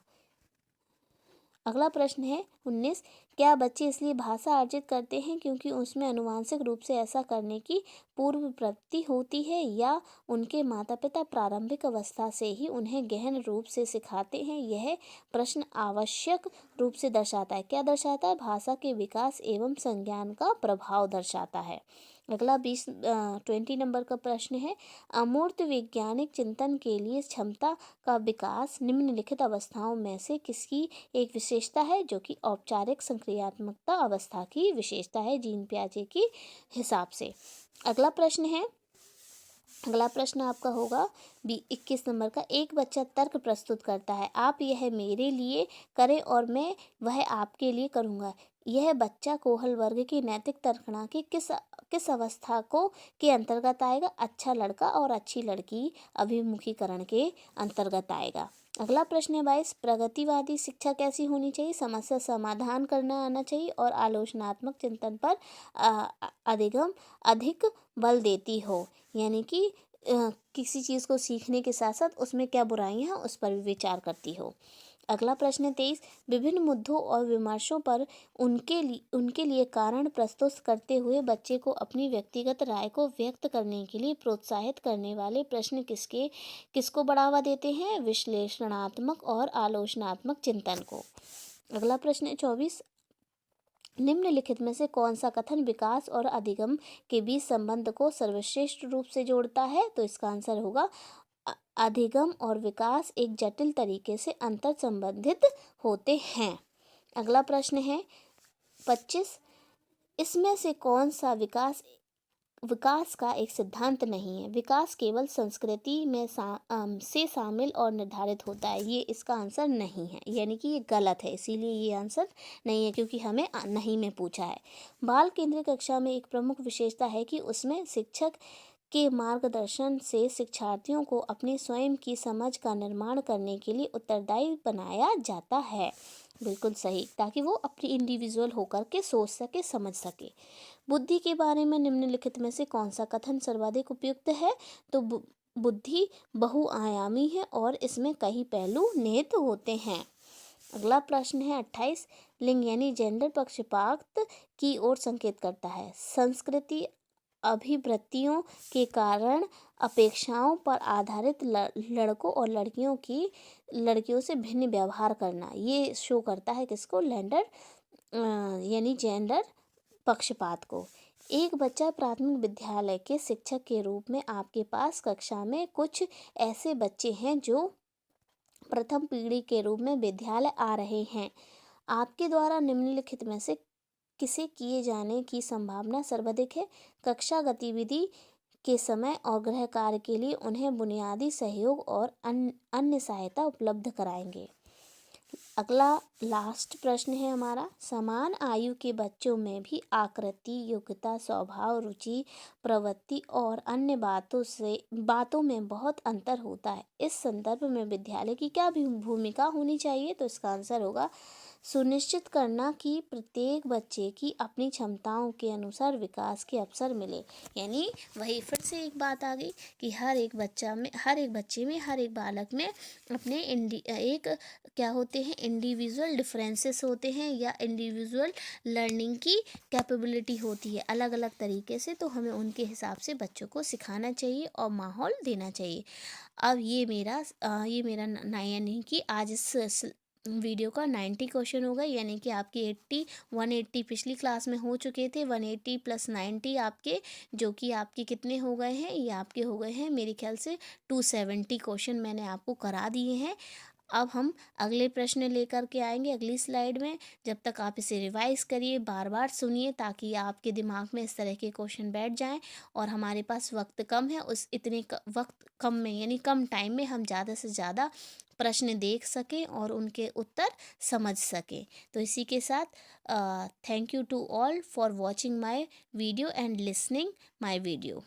अगला प्रश्न है 19। क्या बच्चे इसलिए भाषा अर्जित करते हैं क्योंकि उसमें आनुवांशिक रूप से ऐसा करने की पूर्व प्रवृत्ति होती है, या उनके माता पिता प्रारंभिक अवस्था से ही उन्हें गहन रूप से सिखाते हैं? यह प्रश्न आवश्यक रूप से दर्शाता है, क्या दर्शाता है? भाषा के विकास एवं संज्ञान का प्रभाव दर्शाता है। अगला 20 नंबर का प्रश्न है अमूर्त वैज्ञानिक चिंतन के लिए क्षमता का विकास निम्नलिखित अवस्थाओं में से किसकी एक विशेषता है? जो कि औपचारिक संक्रियात्मकता अवस्था की विशेषता है जीन पियाजे के हिसाब से। अगला प्रश्न आपका होगा 21 नंबर का। एक बच्चा तर्क प्रस्तुत करता है, आप यह मेरे लिए करें और मैं वह आपके लिए करूँगा। यह बच्चा कोहल वर्ग की नैतिक तर्कणा की किस अवस्था को के अंतर्गत आएगा? अच्छा लड़का और अच्छी लड़की अभिमुखीकरण के अंतर्गत आएगा। अगला प्रश्न है 22। प्रगतिवादी शिक्षा कैसी होनी चाहिए? समस्या समाधान करना आना चाहिए और आलोचनात्मक चिंतन पर अधिक बल देती हो, यानी कि किसी चीज़ को सीखने के साथ साथ उसमें क्या बुराइयां हैं उस पर भी विचार करती हो। अगला प्रश्न है 23। विभिन्न मुद्दों और विमर्शों पर उनके लिए कारण प्रस्तुत करते हुए बच्चे को अपनी व्यक्तिगत राय को व्यक्त करने के लिए प्रोत्साहित करने वाले प्रश्न किसको बढ़ावा देते हैं? विश्लेषणात्मक और आलोचनात्मक चिंतन को। अगला प्रश्न है 24। निम्नलिखित में से कौन सा कथन विकास और अधिगम के बीच संबंध को सर्वश्रेष्ठ रूप से जोड़ता है? तो इसका आंसर होगा अधिगम और विकास एक जटिल तरीके से अंतर संबंधित होते हैं। अगला प्रश्न है 25। इसमें से कौन सा विकास का एक सिद्धांत नहीं है? विकास केवल संस्कृति में से शामिल और निर्धारित होता है। ये इसका आंसर नहीं है, यानी कि ये गलत है, इसीलिए ये आंसर नहीं है, क्योंकि हमें नहीं में पूछा है। बाल केंद्रीय कक्षा में एक प्रमुख विशेषता है कि उसमें शिक्षक के मार्गदर्शन से शिक्षार्थियों को अपनी स्वयं की समझ का निर्माण करने के लिए उत्तरदायी बनाया जाता है। बिल्कुल सही, ताकि वो अपनी इंडिविजुअल होकर के सोच सके, समझ सके। बुद्धि के बारे में निम्नलिखित में से कौन सा कथन सर्वाधिक उपयुक्त है? तो बुद्धि बहुआयामी है और इसमें कई पहलू निहित होते हैं। अगला प्रश्न है 28। लिंग यानी जेंडर पक्षपात की ओर संकेत करता है। संस्कृति अभिवृत्तियों के कारण अपेक्षाओं पर आधारित लड़कों और लड़कियों से भिन्न व्यवहार करना, ये शो करता है किसको? यानी जेंडर पक्षपात को। एक बच्चा प्राथमिक विद्यालय के शिक्षक के रूप में आपके पास कक्षा में कुछ ऐसे बच्चे हैं जो प्रथम पीढ़ी के रूप में विद्यालय आ रहे हैं। आपके द्वारा निम्नलिखित में से किसे किए जाने की संभावना सर्वाधिक है? कक्षा गतिविधि के समय और गृह कार्य के लिए उन्हें बुनियादी सहयोग और अन्य सहायता उपलब्ध कराएंगे। अगला लास्ट प्रश्न है हमारा। समान आयु के बच्चों में भी आकृति, योग्यता, स्वभाव, रुचि, प्रवृत्ति और अन्य बातों में बहुत अंतर होता है। इस संदर्भ में विद्यालय की क्या भूमिका होनी चाहिए? तो इसका आंसर होगा सुनिश्चित करना कि प्रत्येक बच्चे की अपनी क्षमताओं के अनुसार विकास के अवसर मिले। यानी वही फिर से एक बात आ गई कि हर एक बच्चे में, हर एक बालक में अपने एक क्या होते हैं, इंडिविजुअल डिफरेंसेस होते हैं या इंडिविजुअल लर्निंग की कैपेबिलिटी होती है अलग अलग तरीके से। तो हमें उनके हिसाब से बच्चों को सिखाना चाहिए और माहौल देना चाहिए। अब यानी कि आज इस वीडियो का 90 क्वेश्चन होगा, यानी कि आपकी 180 पिछली क्लास में हो चुके थे। 180 + 90 आपके, जो कि आपके कितने हो गए हैं, ये आपके हो गए हैं मेरे ख्याल से 270 क्वेश्चन मैंने आपको करा दिए हैं। अब हम अगले प्रश्न लेकर के आएंगे अगली स्लाइड में। जब तक आप इसे रिवाइज करिए, बार बार सुनिए, ताकि आपके दिमाग में इस तरह के क्वेश्चन बैठ जाएं। और हमारे पास वक्त कम है, वक्त कम में, यानी कम टाइम में हम ज़्यादा से ज़्यादा प्रश्न देख सकें और उनके उत्तर समझ सकें। तो इसी के साथ thank you to all for watching my video and listening my video.